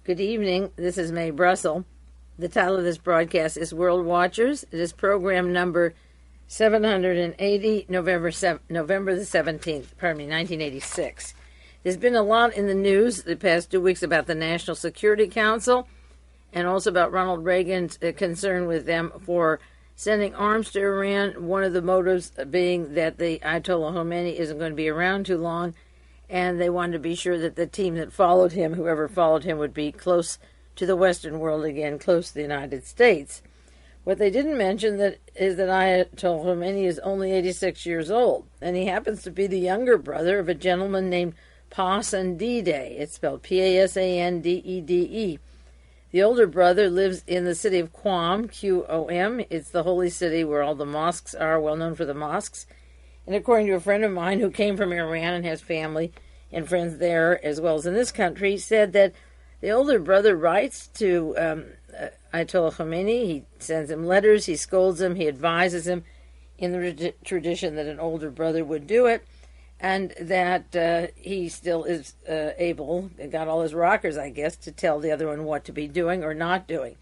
Good evening. This is Mae Brussell. The title of this broadcast is World Watchers. It is program number 780, November the 17th, 1986. There's been a lot in the news the past 2 weeks about the National Security Council and also about Ronald Reagan's concern with them for sending arms to Iran, one of the motives being that the Ayatollah Khomeini isn't going to be around too long, and they wanted to be sure that the team that followed him, whoever followed him, would be close to the Western world again, close to the United States. What they didn't mention is that Ayatollah Khomeini is only 86 years old, and he happens to be the younger brother of a gentleman named Pasandide. It's spelled P-A-S-A-N-D-E-D-E. The older brother lives in the city of Qom, Q-O-M. It's the holy city where all the mosques are, well known for the mosques. And according to a friend of mine who came from Iran and has family and friends there as well as in this country, said that the older brother writes to Ayatollah Khomeini. He sends him letters, he scolds him, he advises him in the tradition that an older brother would do it, and that he still is able, got all his rockers, I guess, to tell the other one what to be doing or not doing.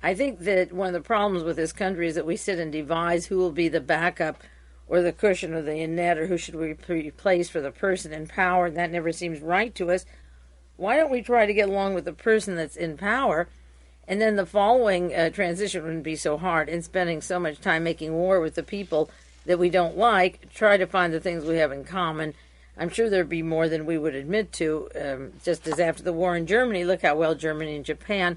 I think that one of the problems with this country is that we sit and devise who will be the backup or the cushion or the net, or who should we replace for the person in power, and that never seems right to us. Why don't we try to get along with the person that's in power, and then the following transition wouldn't be so hard, and spending so much time making war with the people that we don't like, try to find the things we have in common. I'm sure there'd be more than we would admit to, just as after the war in Germany, look how well Germany and Japan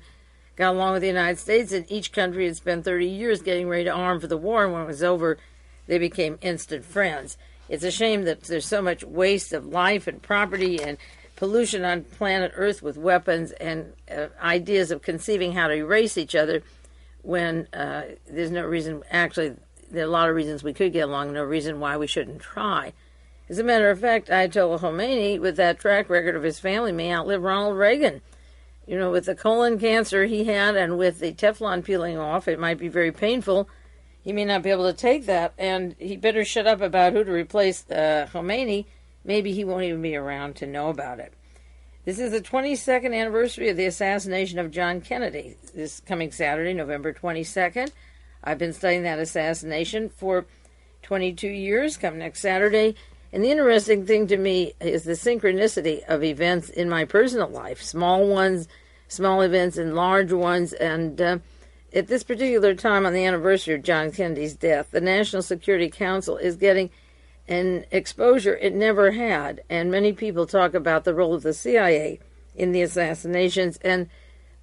got along with the United States, and each country had spent 30 years getting ready to arm for the war, and when it was over, they became instant friends. It's a shame that there's so much waste of life and property and pollution on planet Earth with weapons and ideas of conceiving how to erase each other when there's no reason. Actually, there are a lot of reasons we could get along, no reason why we shouldn't try. As a matter of fact, Ayatollah Khomeini, with that track record of his family, may outlive Ronald Reagan. You know, with the colon cancer he had and with the Teflon peeling off, it might be very painful. He may not be able to take that, and he better shut up about who to replace Khomeini. Maybe he won't even be around to know about it. This is the 22nd anniversary of the assassination of John Kennedy, this coming Saturday, November 22nd. I've been studying that assassination for 22 years, come next Saturday. And the interesting thing to me is the synchronicity of events in my personal life, small ones, small events and large ones, and at this particular time on the anniversary of John Kennedy's death, the National Security Council is getting an exposure it never had, and many people talk about the role of the CIA in the assassinations, and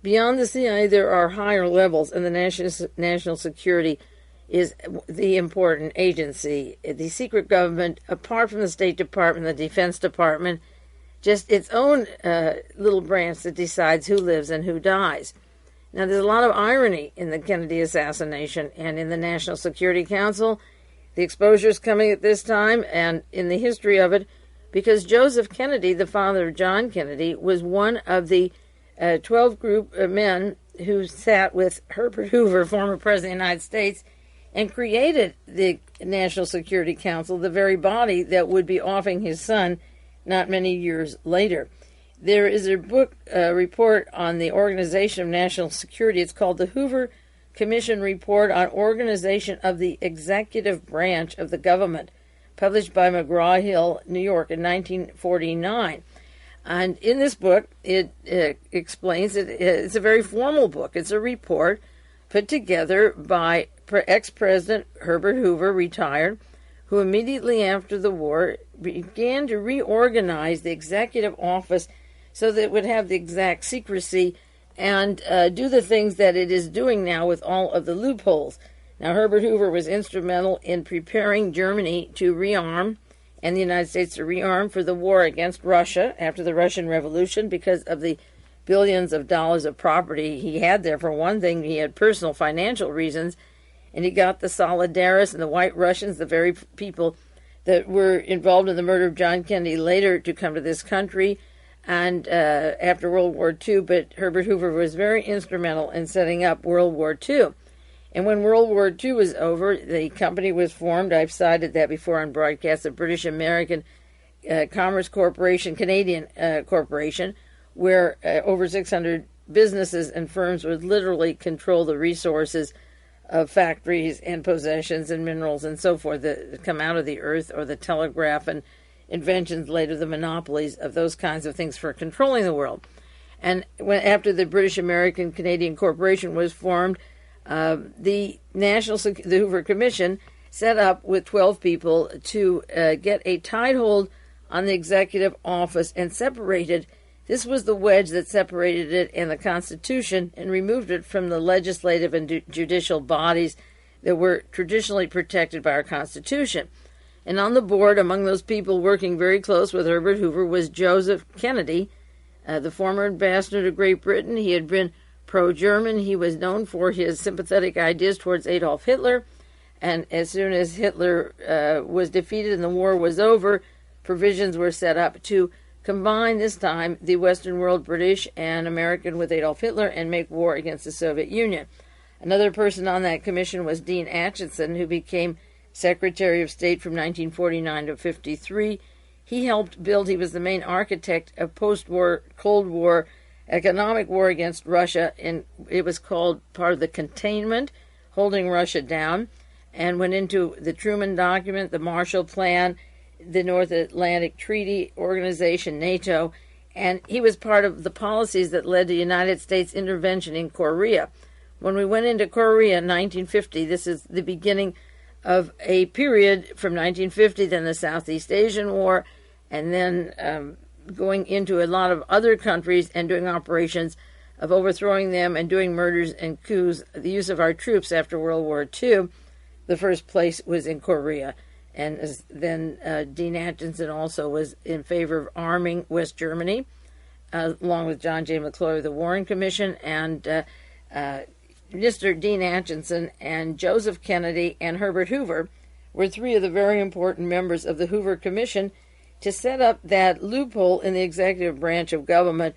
beyond the CIA there are higher levels, and the national security is the important agency. The secret government, apart from the State Department, the Defense Department, just its own little branch that decides who lives and who dies. Now, there's a lot of irony in the Kennedy assassination and in the National Security Council. The exposure is coming at this time and in the history of it because Joseph Kennedy, the father of John Kennedy, was one of the 12 group of men who sat with Herbert Hoover, former President of the United States, and created the National Security Council, the very body that would be offing his son not many years later. There is a book report on the Organization of National Security. It's called the Hoover Commission Report on Organization of the Executive Branch of the Government, published by McGraw-Hill, New York in 1949. And in this book, it explains it's a very formal book. It's a report put together by ex-President Herbert Hoover, retired, who immediately after the war began to reorganize the executive office so that it would have the exact secrecy and do the things that it is doing now with all of the loopholes. Now, Herbert Hoover was instrumental in preparing Germany to rearm and the United States to rearm for the war against Russia after the Russian Revolution because of the billions of dollars of property he had there. For one thing, he had personal financial reasons, and he got the Solidarists and the White Russians, the very people that were involved in the murder of John Kennedy later, to come to this country and after World War II, but Herbert Hoover was very instrumental in setting up World War II. And when World War II was over, the company was formed. I've cited that before on broadcast, the British American Commerce Corporation, Canadian Corporation, where over 600 businesses and firms would literally control the resources of factories and possessions and minerals and so forth that come out of the earth, or the telegraph and inventions later, the monopolies of those kinds of things for controlling the world. And after the British American Canadian Corporation was formed, the Hoover Commission set up with 12 people to get a tight hold on the executive office and separated. This was the wedge that separated it and the Constitution and removed it from the legislative and judicial bodies that were traditionally protected by our Constitution. And on the board, among those people working very close with Herbert Hoover, was Joseph Kennedy, the former ambassador to Great Britain. He had been pro-German. He was known for his sympathetic ideas towards Adolf Hitler. And as soon as Hitler was defeated and the war was over, provisions were set up to combine this time the Western world, British and American, with Adolf Hitler and make war against the Soviet Union. Another person on that commission was Dean Acheson, who became Secretary of State from 1949 to 53. He helped build, he was the main architect of post-war, Cold War, economic war against Russia, and it was called part of the containment, holding Russia down, and went into the Truman document, the Marshall Plan, the North Atlantic Treaty Organization, NATO, and he was part of the policies that led to the United States intervention in Korea. When we went into Korea in 1950, this is the beginning of a period from 1950, then the Southeast Asian War, and then going into a lot of other countries and doing operations of overthrowing them and doing murders and coups. The use of our troops after World War II, the first place was in Korea. And then Dean Acheson also was in favor of arming West Germany, along with John J. McCloy of the Warren Commission, and Mr. Dean Acheson and Joseph Kennedy and Herbert Hoover were three of the very important members of the Hoover Commission to set up that loophole in the executive branch of government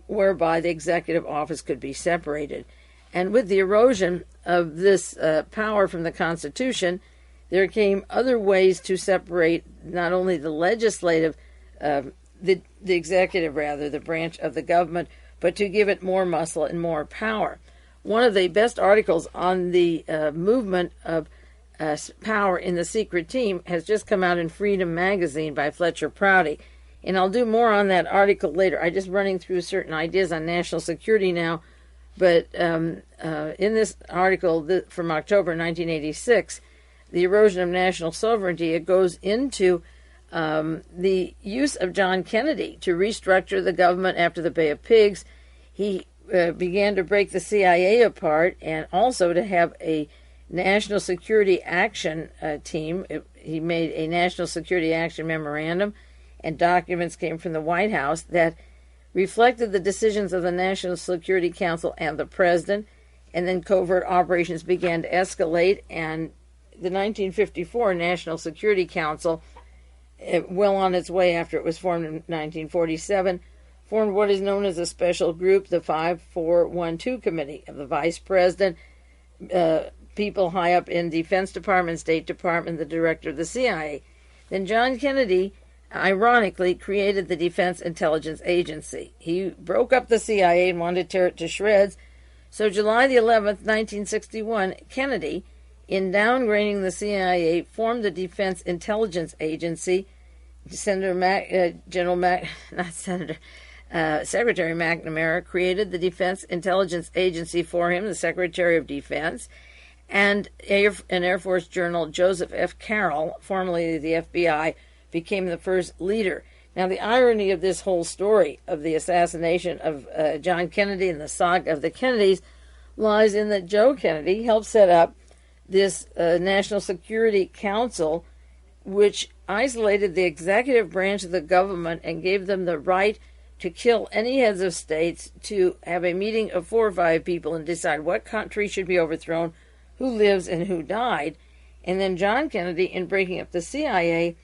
whereby the executive office could be separated. And with the erosion of this power from the Constitution, there came other ways to separate not only the legislative, the executive rather, the branch of the government, but to give it more muscle and more power. One of the best articles on the movement of power in the secret team has just come out in Freedom magazine by Fletcher Prouty. And I'll do more on that article later. I'm just running through certain ideas on national security now. But in this article from October 1986, the erosion of national sovereignty, it goes into the use of John Kennedy to restructure the government after the Bay of Pigs. He began to break the CIA apart and also to have a national security action team. He made a national security action memorandum, and documents came from the White House that reflected the decisions of the National Security Council and the President, and then covert operations began to escalate, and the 1954 National Security Council, well on its way after it was formed in 1947, formed what is known as a special group, the 5412 Committee of the Vice President, people high up in Defense Department, State Department, the director of the CIA. Then John Kennedy, ironically, created the Defense Intelligence Agency. He broke up the CIA and wanted to tear it to shreds. So July the 11th, 1961, Kennedy, in downgrading the CIA, formed the Defense Intelligence Agency. Secretary McNamara created the Defense Intelligence Agency for him, the Secretary of Defense, and an Air Force Journal, Joseph F. Caroll, formerly the FBI, became the first leader. Now, the irony of this whole story of the assassination of John Kennedy and the saga of the Kennedys lies in that Joe Kennedy helped set up this National Security Council, which isolated the executive branch of the government and gave them the right to kill any heads of states, to have a meeting of 4 or 5 people and decide what country should be overthrown, who lives and who died. And then John Kennedy, in breaking up the CIA,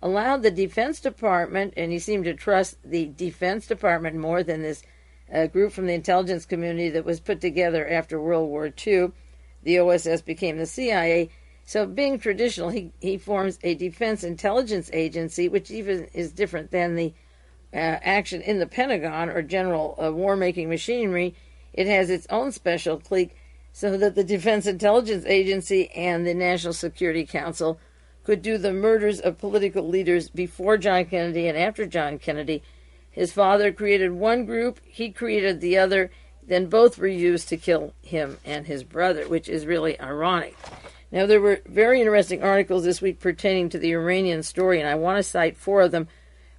allowed the Defense Department, and he seemed to trust the Defense Department more than this group from the intelligence community that was put together after World War II. The OSS became the CIA. So being traditional, he forms a Defense Intelligence Agency, which even is different than the action in the Pentagon or general war-making machinery, it has its own special clique so that the Defense Intelligence Agency and the National Security Council could do the murders of political leaders before John Kennedy and after John Kennedy. His father created one group, he created the other, then both were used to kill him and his brother, which is really ironic. Now, there were very interesting articles this week pertaining to the Iranian story, and I want to cite 4 of them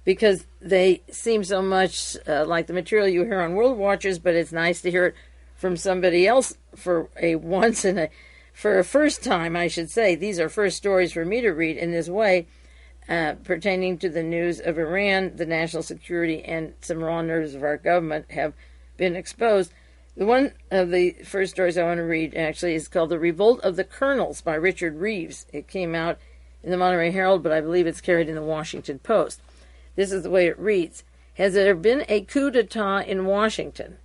because they seem so much like the material you hear on World Watchers, but it's nice to hear it from somebody else for a first time, I should say. These are first stories for me to read in this way, pertaining to the news of Iran, the national security, and some raw nerves of our government have been exposed. The one of the first stories I want to read, actually, is called The Revolt of the Colonels by Richard Reeves. It came out in the Monterey Herald, but I believe it's carried in the Washington Post. This is the way it reads. Has there been a coup d'etat in Washington?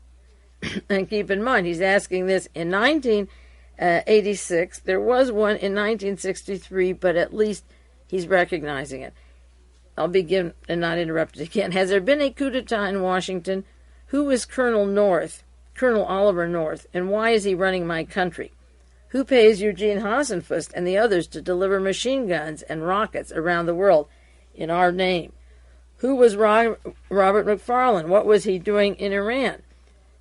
And keep in mind, he's asking this in 1986. There was one in 1963, but at least he's recognizing it. I'll begin and not interrupt it again. Has there been a coup d'etat in Washington? Who is Colonel Oliver North, and why is he running my country? Who pays Eugene Hassenfuss and the others to deliver machine guns and rockets around the world in our name? Who was Robert McFarlane? What was he doing in Iran?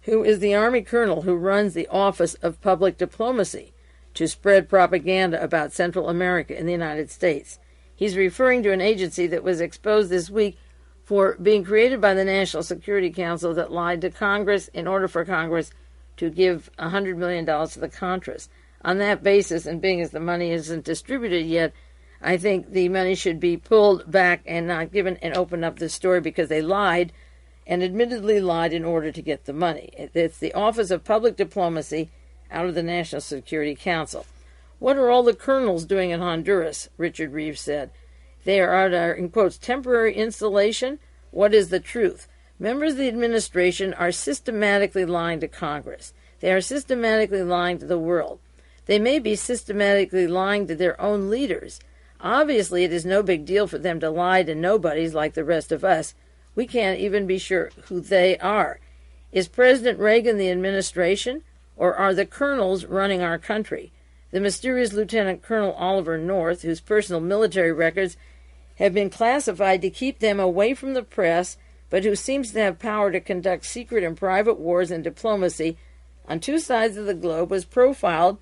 Who is the Army colonel who runs the Office of Public Diplomacy to spread propaganda about Central America in the United States? He's referring to an agency that was exposed this week for being created by the National Security Council that lied to Congress in order for Congress to give $100 million to the Contras. On that basis, and being as the money isn't distributed yet, I think the money should be pulled back and not given and open up the story because they lied and admittedly lied in order to get the money. It's the Office of Public Diplomacy out of the National Security Council. What are all the colonels doing in Honduras? Richard Reeves said. They are at our, in quotes, temporary installation. What is the truth? Members of the administration are systematically lying to Congress. They are systematically lying to the world. They may be systematically lying to their own leaders. Obviously, it is no big deal for them to lie to nobodies like the rest of us. We can't even be sure who they are. Is President Reagan the administration, or are the colonels running our country? The mysterious Lieutenant Colonel Oliver North, whose personal military records have been classified to keep them away from the press, but who seems to have power to conduct secret and private wars and diplomacy on 2 sides of the globe, was profiled,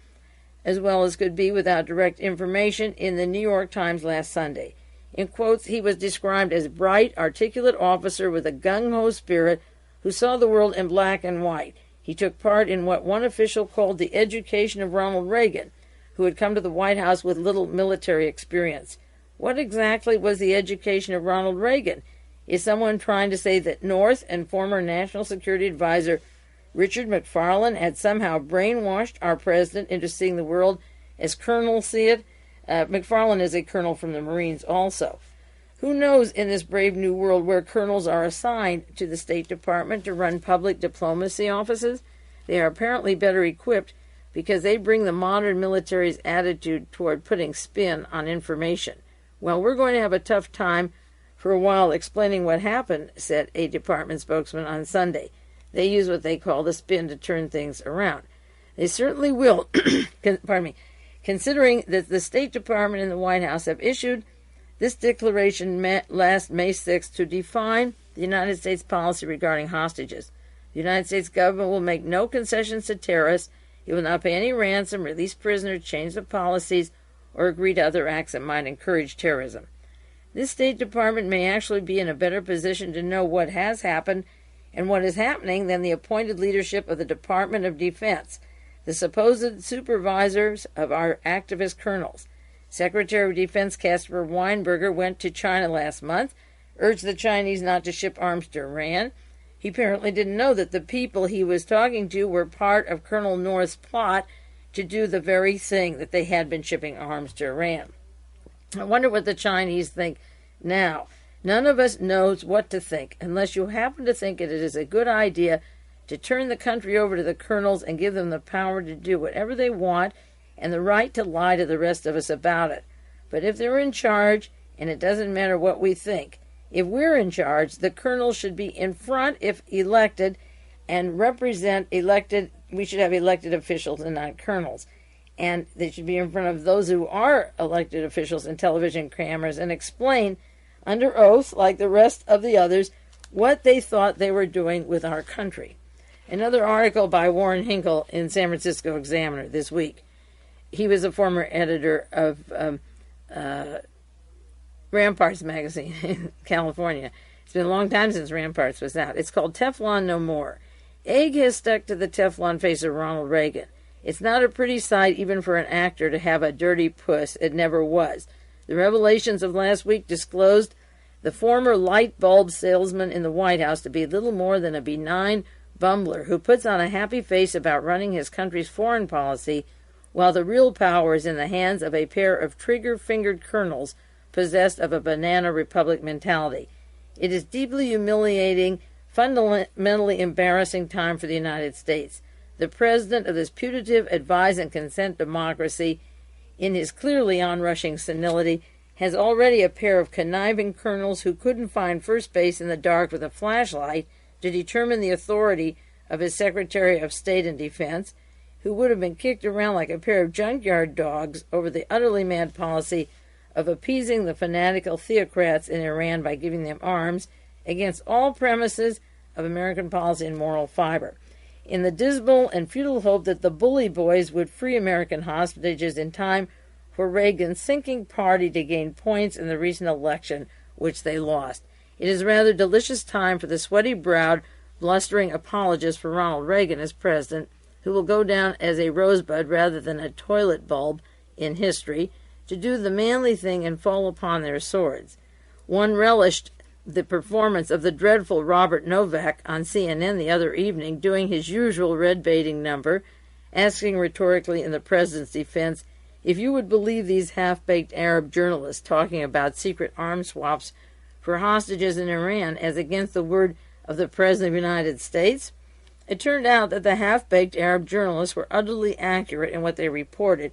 as well as could be without direct information, in the New York Times last Sunday. In quotes, he was described as bright, articulate officer with a gung-ho spirit who saw the world in black and white. He took part in what one official called the education of Ronald Reagan, who had come to the White House with little military experience. What exactly was the education of Ronald Reagan? Is someone trying to say that North and former National Security Advisor Richard McFarlane had somehow brainwashed our president into seeing the world as colonels see it? McFarlane is a colonel from the Marines also. Who knows in this brave new world where colonels are assigned to the State Department to run public diplomacy offices? They are apparently better equipped because they bring the modern military's attitude toward putting spin on information. Well, we're going to have a tough time for a while explaining what happened, said a department spokesman on Sunday. They use what they call the spin to turn things around. They certainly will, considering that the State Department and the White House have issued this declaration last May 6th to define the United States policy regarding hostages. The United States government will make no concessions to terrorists. It will not pay any ransom, release prisoners, change the policies, or agree to other acts that might encourage terrorism. This State Department may actually be in a better position to know what has happened and what is happening than the appointed leadership of the Department of Defense, the supposed supervisors of our activist colonels. Secretary of Defense Caspar Weinberger went to China last month, urged the Chinese not to ship arms to Iran. He apparently didn't know that the people he was talking to were part of Colonel North's plot to do the very thing that they had been shipping arms to Iran. I wonder what the Chinese think now. None of us knows what to think, unless you happen to think it is a good idea to turn the country over to the colonels and give them the power to do whatever they want and the right to lie to the rest of us about it. But if they're in charge, and it doesn't matter what we think, If we're in charge, the colonels should be in front if elected and represent elected. We should have elected officials and not colonels. And they should be in front of those who are elected officials and television cameras and explain under oath, like the rest of the others, what they thought they were doing with our country. Another article by Warren Hinkle in San Francisco Examiner this week. He was a former editor of Ramparts magazine in California. It's been a long time since Ramparts was out. It's called Teflon No More. Egg has stuck to the Teflon face of Ronald Reagan. It's not a pretty sight even for an actor to have a dirty puss. It never was. The revelations of last week disclosed the former light bulb salesman in the White House to be little more than a benign bumbler who puts on a happy face about running his country's foreign policy, while the real power is in the hands of a pair of trigger-fingered colonels possessed of a banana republic mentality. It is deeply humiliating, fundamentally embarrassing time for the United States. The president of this putative advise and consent democracy, in his clearly onrushing senility, has already a pair of conniving colonels who couldn't find first base in the dark with a flashlight to determine the authority of his Secretary of State and Defense, who would have been kicked around like a pair of junkyard dogs over the utterly mad policy of appeasing the fanatical theocrats in Iran by giving them arms against all premises of American policy and moral fiber, in the dismal and futile hope that the bully boys would free American hostages in time for Reagan's sinking party to gain points in the recent election, which they lost. It is a rather delicious time for the sweaty-browed, blustering apologist for Ronald Reagan as president, who will go down as a rosebud rather than a toilet bulb in history, to do the manly thing and fall upon their swords. One relished the performance of the dreadful Robert Novak on CNN the other evening, doing his usual red-baiting number, asking rhetorically in the president's defense if you would believe these half-baked Arab journalists talking about secret arms swaps for hostages in Iran as against the word of the President of the United States. It turned out that the half-baked Arab journalists were utterly accurate in what they reported,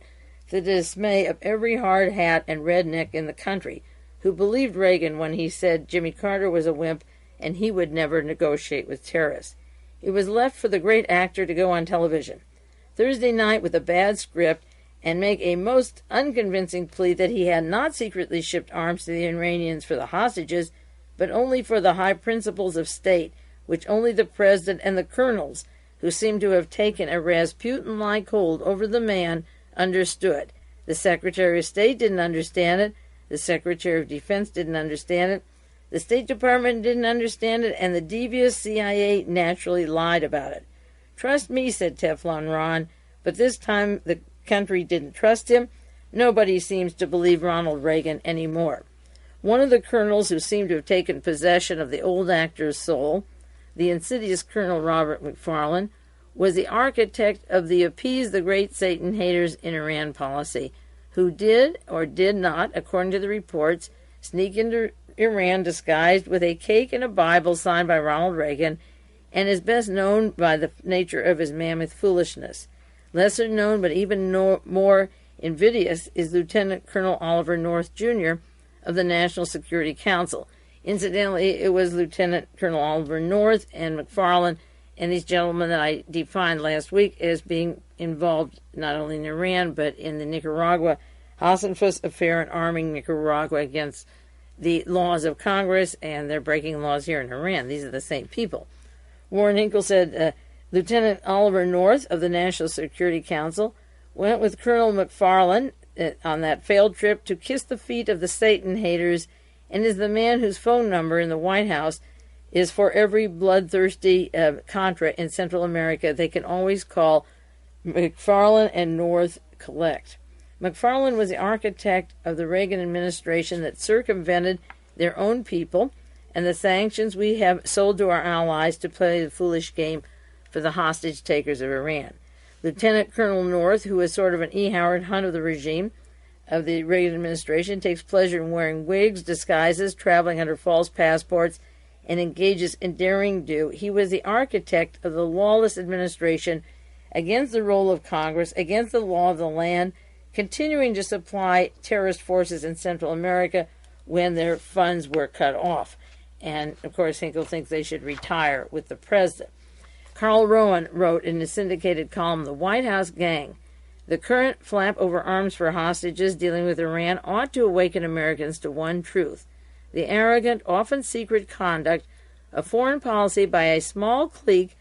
to the dismay of every hard hat and redneck in the country, who believed Reagan when he said Jimmy Carter was a wimp and he would never negotiate with terrorists. It was left for the great actor to go on television Thursday night with a bad script and make a most unconvincing plea that he had not secretly shipped arms to the Iranians for the hostages, but only for the high principles of state, which only the president and the colonels, who seemed to have taken a Rasputin-like hold over the man, understood. The Secretary of State didn't understand it. The Secretary of Defense didn't understand it. The State Department didn't understand it, and the devious CIA naturally lied about it. Trust me, said Teflon Ron, but this time the country didn't trust him. Nobody seems to believe Ronald Reagan anymore. One of the colonels who seemed to have taken possession of the old actor's soul, the insidious Colonel Robert McFarlane, was the architect of the appease the great Satan haters in Iran policy, who did or did not, according to the reports, sneak into Iran disguised with a cake and a Bible signed by Ronald Reagan, and is best known by the nature of his mammoth foolishness. Lesser known but even more invidious is Lieutenant Colonel Oliver North, Jr. of the National Security Council. Incidentally, it was Lieutenant Colonel Oliver North and McFarlane and these gentlemen that I defined last week as being involved not only in Iran but in the Nicaragua Hassan-Fuss affair and arming Nicaragua against the laws of Congress, and they're breaking laws here in Iran. These are the same people. Warren Hinkle said Lieutenant Oliver North of the National Security Council went with Colonel McFarlane on that failed trip to kiss the feet of the Satan haters, and is the man whose phone number in the White House is for every bloodthirsty Contra in Central America. They can always call McFarlane and North collect. McFarlane was the architect of the Reagan administration that circumvented their own people and the sanctions we have sold to our allies to play the foolish game for the hostage takers of Iran. Lieutenant Colonel North, who is sort of an E. Howard Hunt of the regime of the Reagan administration, takes pleasure in wearing wigs, disguises, traveling under false passports, and engages in daring do. He was the architect of the lawless administration against the role of Congress, against the law of the land, continuing to supply terrorist forces in Central America when their funds were cut off. And, of course, Hinkle thinks they should retire with the president. Carl Rowan wrote in his syndicated column, The White House Gang. The current flap over arms for hostages dealing with Iran ought to awaken Americans to one truth. The arrogant, often secret conduct of foreign policy by a small clique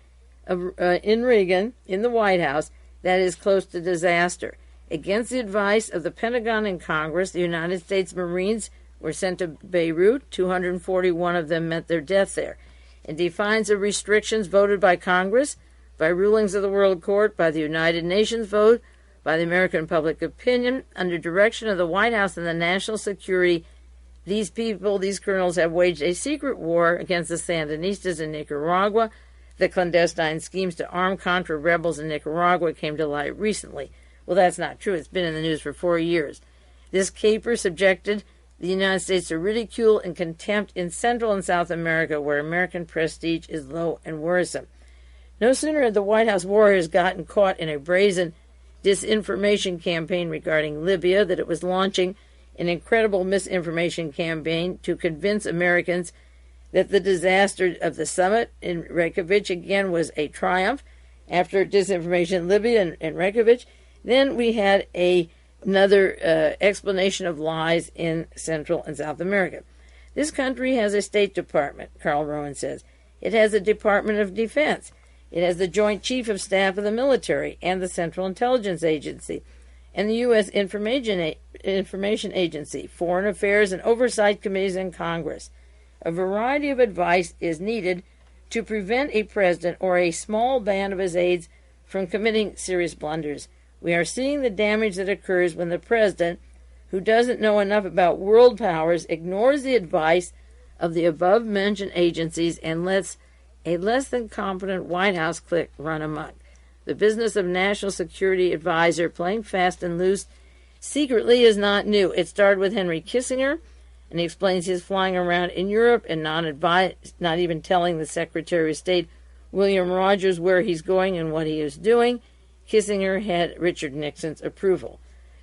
in Reagan, in the White House, that is close to disaster. Against the advice of the Pentagon and Congress, the United States Marines were sent to Beirut. 241 of them met their death there. In defiance of restrictions voted by Congress, by rulings of the World Court, by the United Nations vote, by the American public opinion, under direction of the White House and the national security, these people, these colonels, have waged a secret war against the Sandinistas in Nicaragua. The clandestine schemes to arm Contra rebels in Nicaragua came to light recently. Well, that's not true. It's been in the news for 4 years. This caper subjected the United States to ridicule and contempt in Central and South America, where American prestige is low and worrisome. No sooner had the White House warriors gotten caught in a brazen disinformation campaign regarding Libya that it was launching an incredible misinformation campaign to convince Americans that the disaster of the summit in Reykjavik again was a triumph. After disinformation in Libya and Reykjavik, then we had another explanation of lies in Central and South America. This country has a State Department, Carl Rowan says. It has a Department of Defense. It has the Joint Chief of Staff of the military and the Central Intelligence Agency and the U.S. Information Agency, Foreign Affairs and Oversight Committees in Congress. A variety of advice is needed to prevent a president or a small band of his aides from committing serious blunders. We are seeing the damage that occurs when the president, who doesn't know enough about world powers, ignores the advice of the above-mentioned agencies and lets a less than competent White House clique run amok. The business of national security advisor playing fast and loose secretly is not new. It started with Henry Kissinger, and he explains his flying around in Europe and not even telling the Secretary of State, William Rogers, where he's going and what he is doing. Kissinger had Richard Nixon's approval.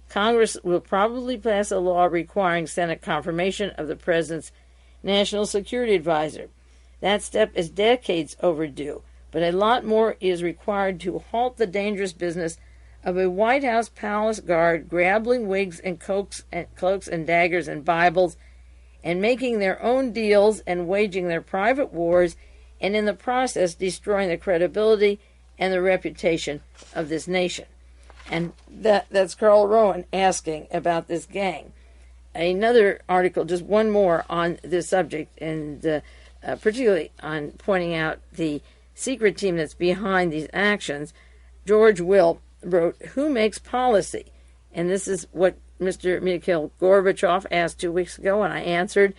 Congress will probably pass a law requiring Senate confirmation of the president's national security advisor. That step is decades overdue, but a lot more is required to halt the dangerous business of a White House palace guard grabbing wigs and cloaks and daggers and Bibles and making their own deals and waging their private wars, and in the process destroying the credibility and the reputation of this nation. And that's Carl Rowan asking about this gang. Another article, just one more on this subject, and particularly on pointing out the secret team that's behind these actions. George Will wrote, Who makes policy? And this is what Mr. Mikhail Gorbachev asked 2 weeks ago, and I answered.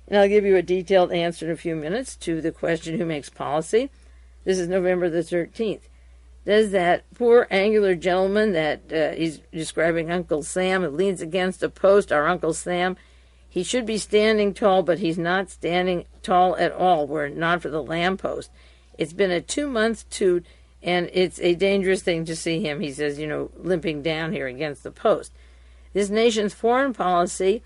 And I'll give you a detailed answer in a few minutes to the question, who makes policy? This is November the 13th. Does that poor angular gentleman that he's describing, Uncle Sam, who leans against a post, our Uncle Sam, he should be standing tall, but he's not standing tall at all. We're not for the lamppost. It's been a 2-month toot, and it's a dangerous thing to see him, he says, limping down here against the post. This nation's foreign policy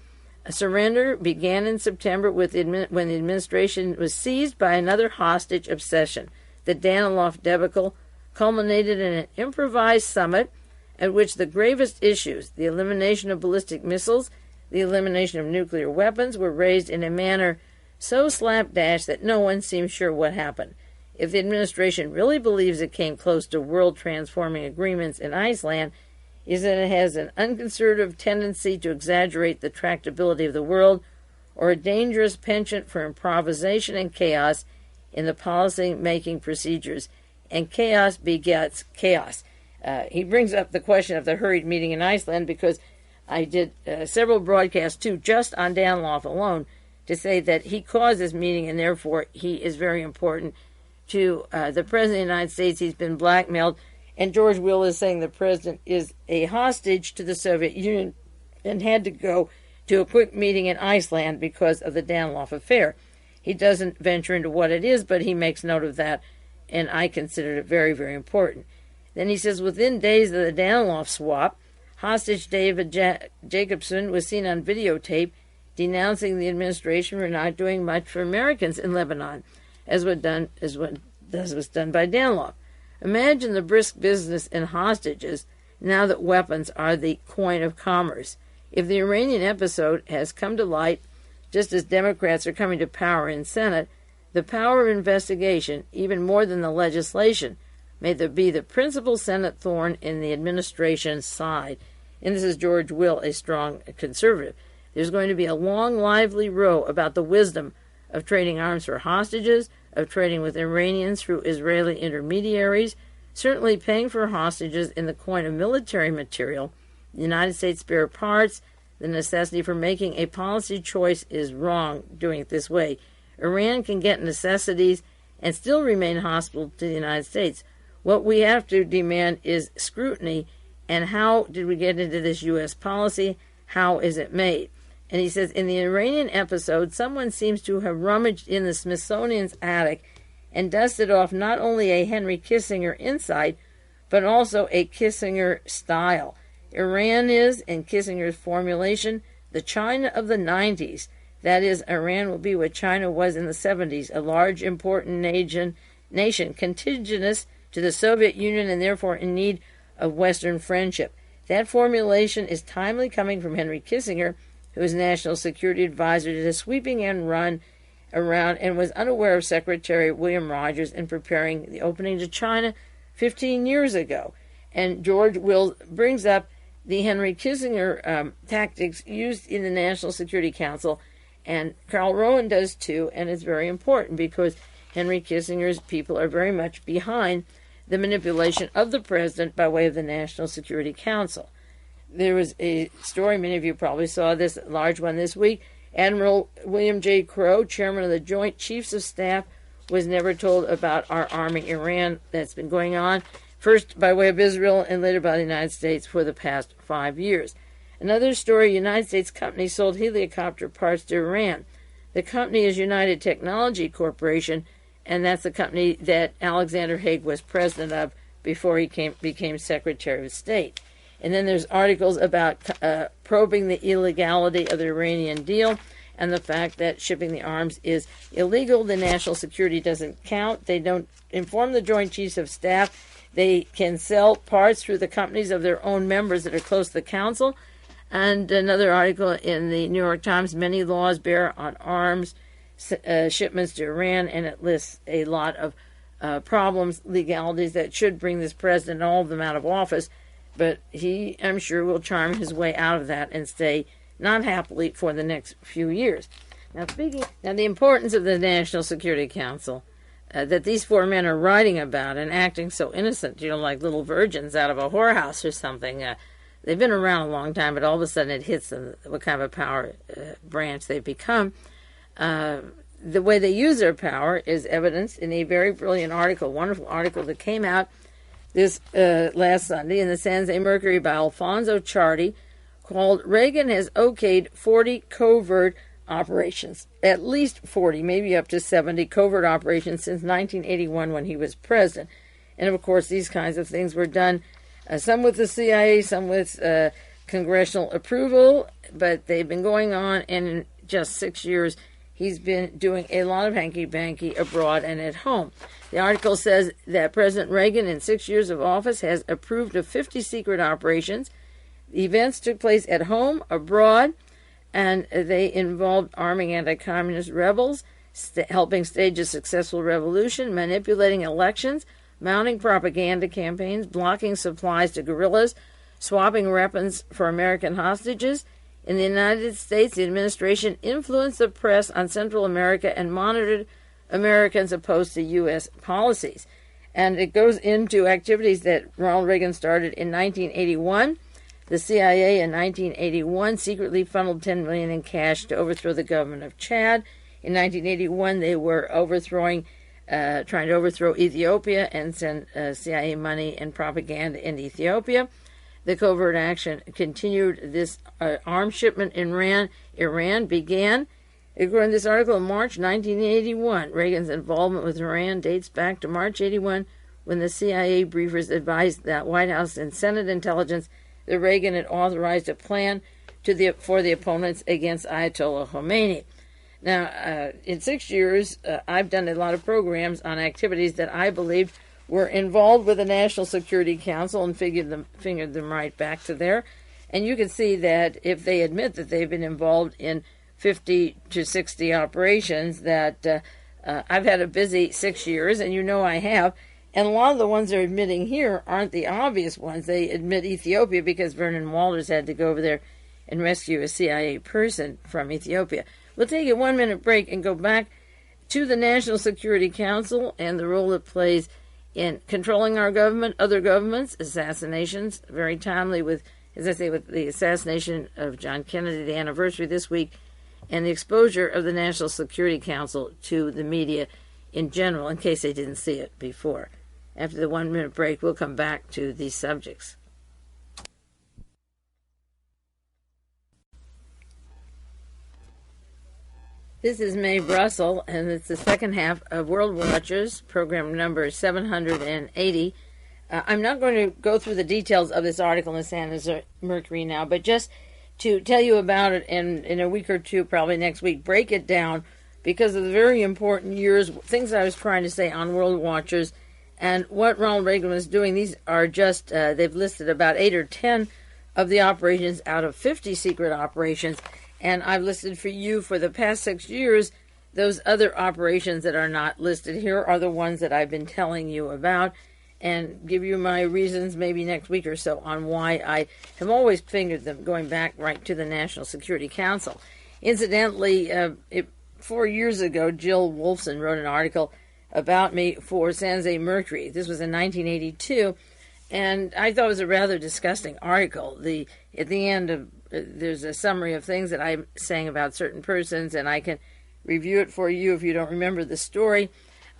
surrender began in September when the administration was seized by another hostage obsession. The Danilov debacle culminated in an improvised summit at which the gravest issues, the elimination of ballistic missiles, the elimination of nuclear weapons, were raised in a manner so slapdash that no one seems sure what happened. If the administration really believes it came close to world-transforming agreements in Iceland, is that it has an unconservative tendency to exaggerate the tractability of the world, or a dangerous penchant for improvisation and chaos in the policy-making procedures. And chaos begets chaos. He brings up the question of the hurried meeting in Iceland because I did several broadcasts, too, just on Danilov alone, to say that he caused this meeting and therefore he is very important to the President of the United States. He's been blackmailed. And George Will is saying the President is a hostage to the Soviet Union and had to go to a quick meeting in Iceland because of the Danilov affair. He doesn't venture into what it is, but he makes note of that, and I consider it very, very important. Then he says, within days of the Danilov swap, hostage David Jacobson was seen on videotape denouncing the administration for not doing much for Americans in Lebanon, as was done by Danilov. Imagine the brisk business in hostages now that weapons are the coin of commerce. If the Iranian episode has come to light, just as Democrats are coming to power in Senate, the power of investigation, even more than the legislation, may be the principal Senate thorn in the administration's side. And this is George Will, a strong conservative. There's going to be a long, lively row about the wisdom of trading arms for hostages, of trading with Iranians through Israeli intermediaries, certainly paying for hostages in the coin of military material, the United States spare parts. The necessity for making a policy choice is wrong doing it this way. Iran can get necessities and still remain hostile to the United States. What we have to demand is scrutiny. And how did we get into this U.S. policy? How is it made? And he says, in the Iranian episode, someone seems to have rummaged in the Smithsonian's attic and dusted off not only a Henry Kissinger insight, but also a Kissinger style. Iran is, in Kissinger's formulation, the China of the 90s. That is, Iran will be what China was in the 70s, a large, important nation contiguous to the Soviet Union and therefore in need of Western friendship. That formulation is timely, coming from Henry Kissinger, who was National Security Advisor to the sweeping end run around and was unaware of Secretary William Rogers in preparing the opening to China 15 years ago. And George Will brings up the Henry Kissinger tactics used in the National Security Council, and Carl Rowan does too, and it's very important because Henry Kissinger's people are very much behind the manipulation of the president by way of the National Security Council. There was a story, many of you probably saw this, a large one this week. Admiral William J. Crowe, chairman of the Joint Chiefs of Staff, was never told about our arming Iran that's been going on, first by way of Israel and later by the United States for the past 5 years. Another story, United States company sold helicopter parts to Iran. The company is United Technology Corporation, and that's the company that Alexander Haig was president of before he became Secretary of State. And then there's articles about probing the illegality of the Iranian deal and the fact that shipping the arms is illegal. The national security doesn't count. They don't inform the Joint Chiefs of Staff. They can sell parts through the companies of their own members that are close to the council. And another article in the New York Times, many laws bear on arms shipments to Iran, and it lists a lot of problems, legalities that should bring this president, all of them, out of office. But he, I'm sure, will charm his way out of that and stay not happily for the next few years. Now, the importance of the National Security Council, that these four men are writing about and acting so innocent, like little virgins out of a whorehouse or something. They've been around a long time, but all of a sudden it hits them what kind of a power branch they've become. The way they use their power is evidenced in a very brilliant article, wonderful article that came out this last Sunday in the San Jose Mercury by Alfonso Chardi, called "Reagan has okayed 40 covert operations," at least 40, maybe up to 70 covert operations since 1981 when he was president. And of course, these kinds of things were done, some with the CIA, some with congressional approval, but they've been going on, and in just 6 years, he's been doing a lot of hanky-panky abroad and at home. The article says that President Reagan, in 6 years of office, has approved of 50 secret operations. The events took place at home, abroad, and they involved arming anti-communist rebels, helping stage a successful revolution, manipulating elections, mounting propaganda campaigns, blocking supplies to guerrillas, swapping weapons for American hostages. In the United States, the administration influenced the press on Central America and monitored Americans opposed to U.S. policies. And it goes into activities that Ronald Reagan started in 1981. The CIA in 1981 secretly funneled $10 million in cash to overthrow the government of Chad. In 1981, they were trying to overthrow Ethiopia and send CIA money and propaganda in Ethiopia. The covert action continued. This arms shipment in Iran began, according to this article, in March 1981. Reagan's involvement with Iran dates back to March 81, when the CIA briefers advised that White House and Senate intelligence that Reagan had authorized a plan for the opponents against Ayatollah Khomeini. Now, in 6 years, I've done a lot of programs on activities that I believed were involved with the National Security Council and fingered them right back to there. And you can see that if they admit that they've been involved in 50 to 60 operations, that I've had a busy 6 years, and you know I have. And a lot of the ones they're admitting here aren't the obvious ones. They admit Ethiopia because Vernon Walters had to go over there and rescue a CIA person from Ethiopia. We'll take a 1-minute break and go back to the National Security Council and the role it plays in controlling our government, other governments, assassinations, very timely with, as I say, with the assassination of John Kennedy, the anniversary this week, and the exposure of the National Security Council to the media in general, in case they didn't see it before. After the 1-minute break, we'll come back to these subjects. This is Mae Brussell, and it's the second half of World Watchers, program number 780. I'm not going to go through the details of this article in the San Jose Mercury now, but just to tell you about it in a week or two, probably next week, break it down because of the very important years, things I was trying to say on World Watchers and what Ronald Reagan was doing. These are just, they've listed about 8 or 10 of the operations out of 50 secret operations. And I've listed for you for the past 6 years, those other operations that are not listed here are the ones that I've been telling you about, and give you my reasons maybe next week or so on why I have always fingered them, going back right to the National Security Council. Incidentally, 4 years ago, Jill Wolfson wrote an article about me for San Jose Mercury. This was in 1982, and I thought it was a rather disgusting article. At the end of there's a summary of things that I'm saying about certain persons, and I can review it for you if you don't remember the story.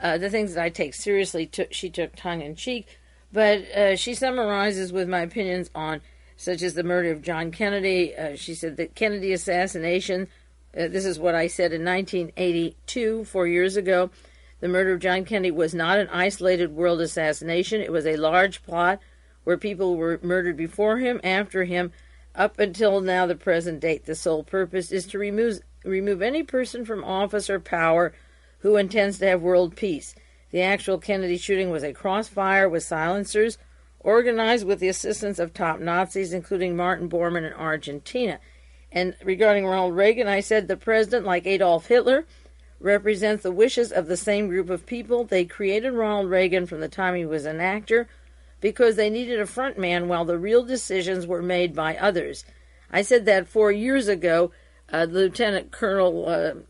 The things that I take seriously, she took tongue-in-cheek, but she summarizes with my opinions on, such as the murder of John Kennedy. She said that Kennedy assassination, this is what I said in 1982, 4 years ago, the murder of John Kennedy was not an isolated world assassination. It was a large plot where people were murdered before him, after him, up until now, the present date. The sole purpose is to remove any person from office or power who intends to have world peace. The actual Kennedy shooting was a crossfire with silencers, organized with the assistance of top Nazis, including Martin Bormann in Argentina. And regarding Ronald Reagan, I said the president, like Adolf Hitler, represents the wishes of the same group of people. They created Ronald Reagan from the time he was an actor, because they needed a front man while the real decisions were made by others. I said that 4 years ago. Lieutenant Colonel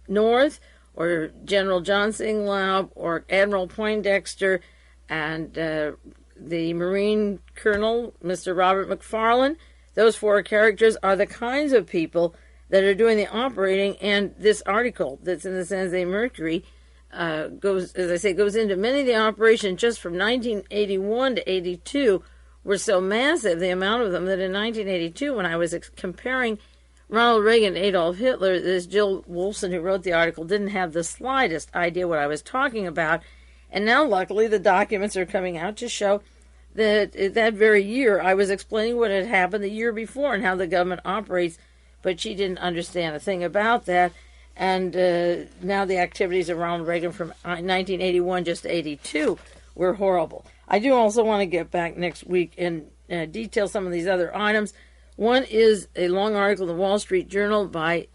North, or General John Singlaub, or Admiral Poindexter, and the Marine Colonel, Mr. Robert McFarlane, those 4 characters are the kinds of people that are doing the operating, and this article that's in the San Jose Mercury goes into many of the operations just from 1981 to 82 were so massive, the amount of them, that in 1982, when I was comparing Ronald Reagan and Adolf Hitler, this Jill Wolfson, who wrote the article, didn't have the slightest idea what I was talking about. And now, luckily, the documents are coming out to show that that very year I was explaining what had happened the year before and how the government operates, but she didn't understand a thing about that. And now the activities of Ronald Reagan from 1981 just to 82 were horrible. I do also want to get back next week and detail some of these other items. One is a long article in the Wall Street Journal by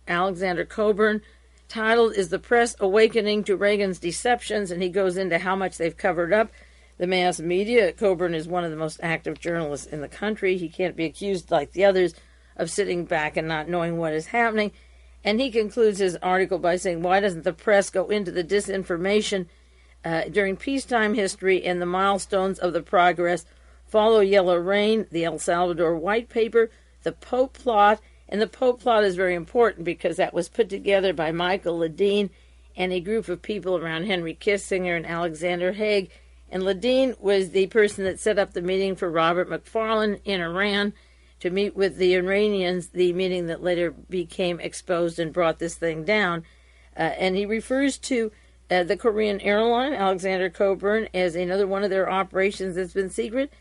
Alexander Cockburn, titled, "Is the Press Awakening to Reagan's Deceptions?" And he goes into how much they've covered up the mass media. Cockburn is one of the most active journalists in the country. He can't be accused, like the others, of sitting back and not knowing what is happening. And he concludes his article by saying, why doesn't the press go into the disinformation during peacetime history and the milestones of the progress, follow Yellow Rain, the El Salvador White Paper, the Pope Plot? And the Pope Plot is very important because that was put together by Michael LEDEEN and a group of people around Henry Kissinger and Alexander Haig. And LEDEEN was the person that set up the meeting for Robert McFarlane in Iran to meet with the Iranians, the meeting that later became exposed and brought this thing down. And he refers to the Korean airline, Alexander Cockburn, as another one of their operations that's been secret.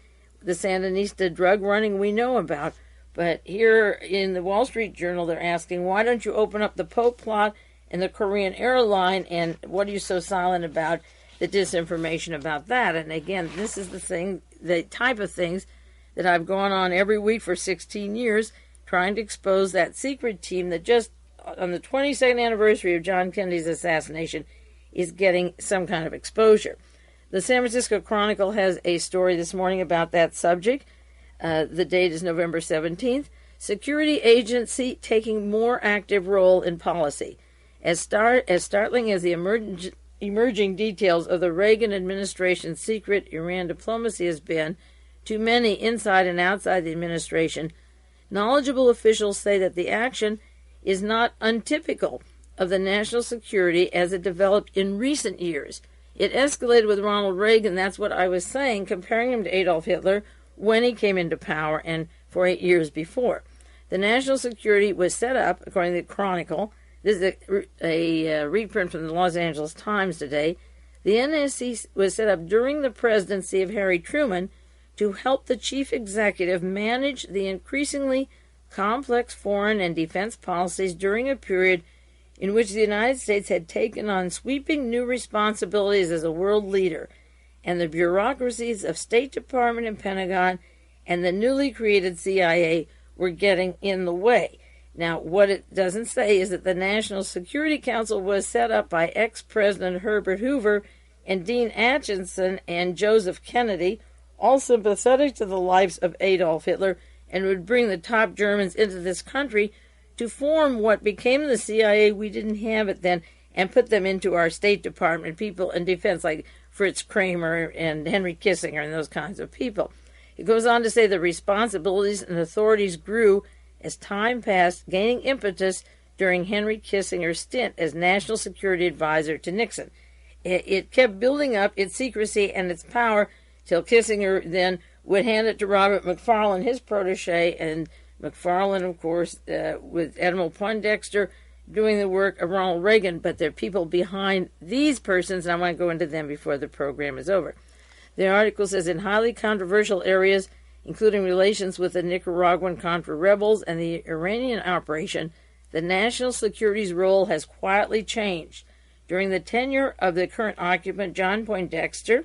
The Sandinista drug running we know about. But here in the Wall Street Journal, they're asking, why don't you open up the Pope plot and the Korean airline, and what are you so silent about the disinformation about that? And again, this is the type of things that I've gone on every week for 16 years, trying to expose that secret team that just on the 22nd anniversary of John Kennedy's assassination is getting some kind of exposure. The San Francisco Chronicle has a story this morning about that subject. The date is November 17th. Security agency taking more active role in policy. As startling as the emerging details of the Reagan administration's secret Iran diplomacy has been to many inside and outside the administration, knowledgeable officials say that the action is not untypical of the national security as it developed in recent years. It escalated with Ronald Reagan, that's what I was saying, comparing him to Adolf Hitler when he came into power and for 8 years before. The national security was set up, according to the Chronicle. This is a reprint from the Los Angeles Times today. The NSC was set up during the presidency of Harry Truman to help the chief executive manage the increasingly complex foreign and defense policies during a period in which the United States had taken on sweeping new responsibilities as a world leader, and the bureaucracies of State Department and Pentagon and the newly created CIA were getting in the way. Now, what it doesn't say is that the National Security Council was set up by ex-President Herbert Hoover and Dean Acheson and Joseph Kennedy, all sympathetic to the lives of Adolf Hitler, and would bring the top Germans into this country to form what became the CIA. We didn't have it then, and put them into our State Department people in defense, like Fritz Kramer and Henry Kissinger and those kinds of people. It goes on to say the responsibilities and authorities grew as time passed, gaining impetus during Henry Kissinger's stint as National Security Advisor to Nixon. It kept building up its secrecy and its power till Kissinger then would hand it to Robert McFarlane, his protege, and McFarlane, of course, with Admiral Poindexter doing the work of Ronald Reagan, but there are people behind these persons, and I want to go into them before the program is over. The article says, in highly controversial areas, including relations with the Nicaraguan Contra rebels and the Iranian operation, the national security's role has quietly changed. During the tenure of the current occupant, John Poindexter,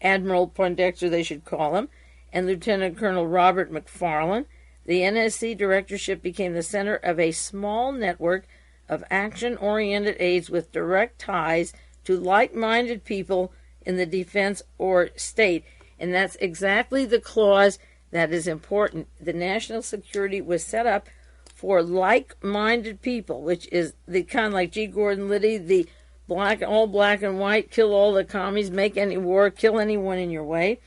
Admiral Poindexter they should call him, and Lieutenant Colonel Robert McFarlane, the NSC directorship became the center of a small network of action-oriented aides with direct ties to like-minded people in the defense or state. And that's exactly the clause that is important. The national security was set up for like-minded people, which is the kind of like G. Gordon Liddy, the all black and white, kill all the commies, make any war, kill anyone in your way.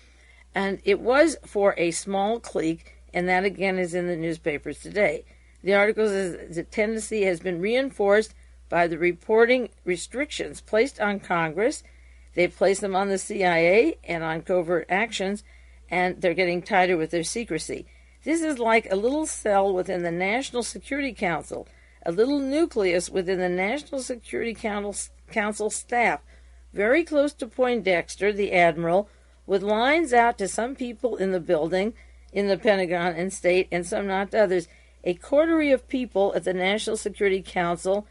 And it was for a small clique, and that again is in the newspapers today. The article says the tendency has been reinforced by the reporting restrictions placed on Congress. They've placed them on the CIA and on covert actions, and they're getting tighter with their secrecy. This is like a little cell within the National Security Council, a little nucleus within the National Security Council staff, very close to Poindexter, the admiral, with lines out to some people in the building, in the Pentagon and state, and some not to others. A coterie of people at the National Security Council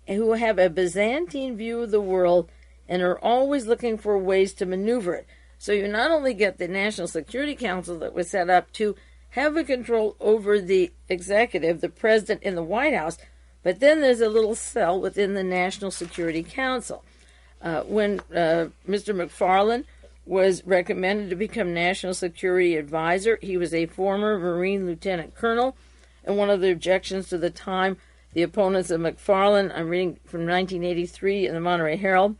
who have a Byzantine view of the world and are always looking for ways to maneuver it. So you not only get the National Security Council that was set up to have a control over the executive, the president in the White House, but then there's a little cell within the National Security Council. When Mr. McFarlane was recommended to become National Security Advisor, he was a former Marine Lieutenant Colonel, and one of the objections to the time, the opponents of McFarlane, I'm reading from 1983 in the Monterey Herald,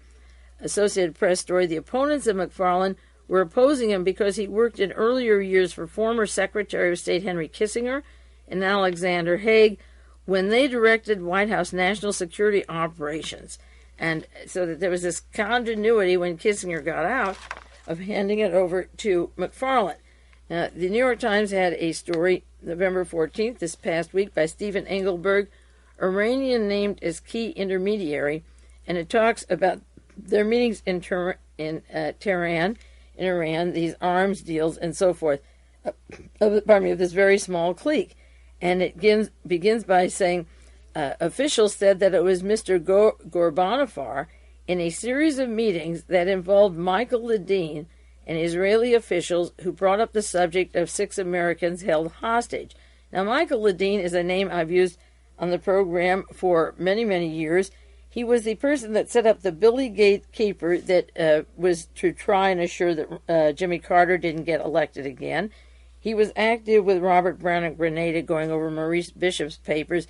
Associated Press story, the opponents of McFarlane were opposing him because he worked in earlier years for former Secretary of State Henry Kissinger and Alexander Haig when they directed White House national security operations. And so that there was this continuity when Kissinger got out of handing it over to McFarlane. Now, the New York Times had a story November 14th, this past week, by Stephen Engelberg, Iranian named as key intermediary, and it talks about their meetings in Tehran, in Iran, these arms deals and so forth, of this very small clique. And it begins by saying, officials said that it was Mr. Gorbachev in a series of meetings that involved Michael LEDEEN and Israeli officials who brought up the subject of 6 Americans held hostage. Now, Michael LEDEEN is a name I've used on the program for many, many years. He was the person that set up the Billy Gatekeeper that was to try and assure that Jimmy Carter didn't get elected again. He was active with Robert Brown in Grenada, going over Maurice Bishop's papers,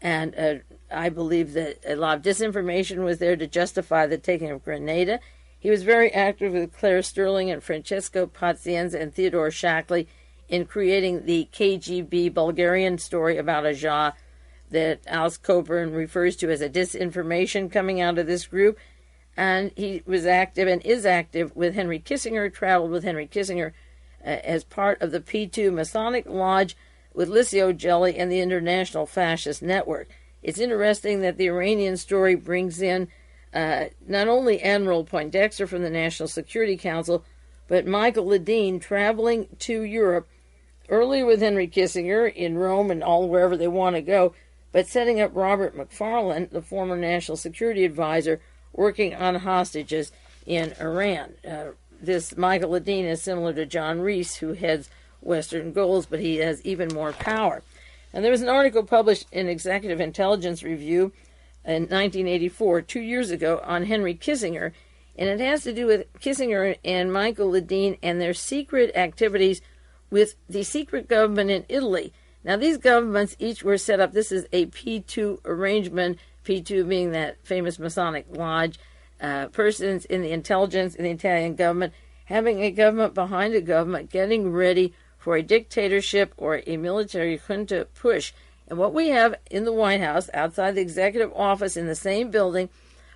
and I believe that a lot of disinformation was there to justify the taking of Grenada. He was very active with Claire Sterling and Francesco Pazienza and Theodore Shackley in creating the KGB Bulgarian story about Agca that Alice Cockburn refers to as a disinformation coming out of this group. And he was active and is active with Henry Kissinger, traveled with Henry Kissinger as part of the P2 Masonic Lodge with Licio Gelli and the International Fascist Network. It's interesting that the Iranian story brings in not only Admiral Poindexter from the National Security Council, but Michael LEDEEN traveling to Europe, earlier with Henry Kissinger in Rome and all wherever they want to go, but setting up Robert McFarlane, the former National Security Advisor, working on hostages in Iran. This Michael LEDEEN is similar to John Reese, who heads Western Goals, but he has even more power. And there was an article published in Executive Intelligence Review in 1984, 2 years ago, on Henry Kissinger, and it has to do with Kissinger and Michael LEDEEN and their secret activities with the secret government in Italy. Now, these governments each were set up. This is a P2 arrangement, P2 being that famous Masonic Lodge, persons in the intelligence in the Italian government, having a government behind a government, getting ready for a dictatorship or a military junta push. And what we have in the White House, outside the executive office in the same building,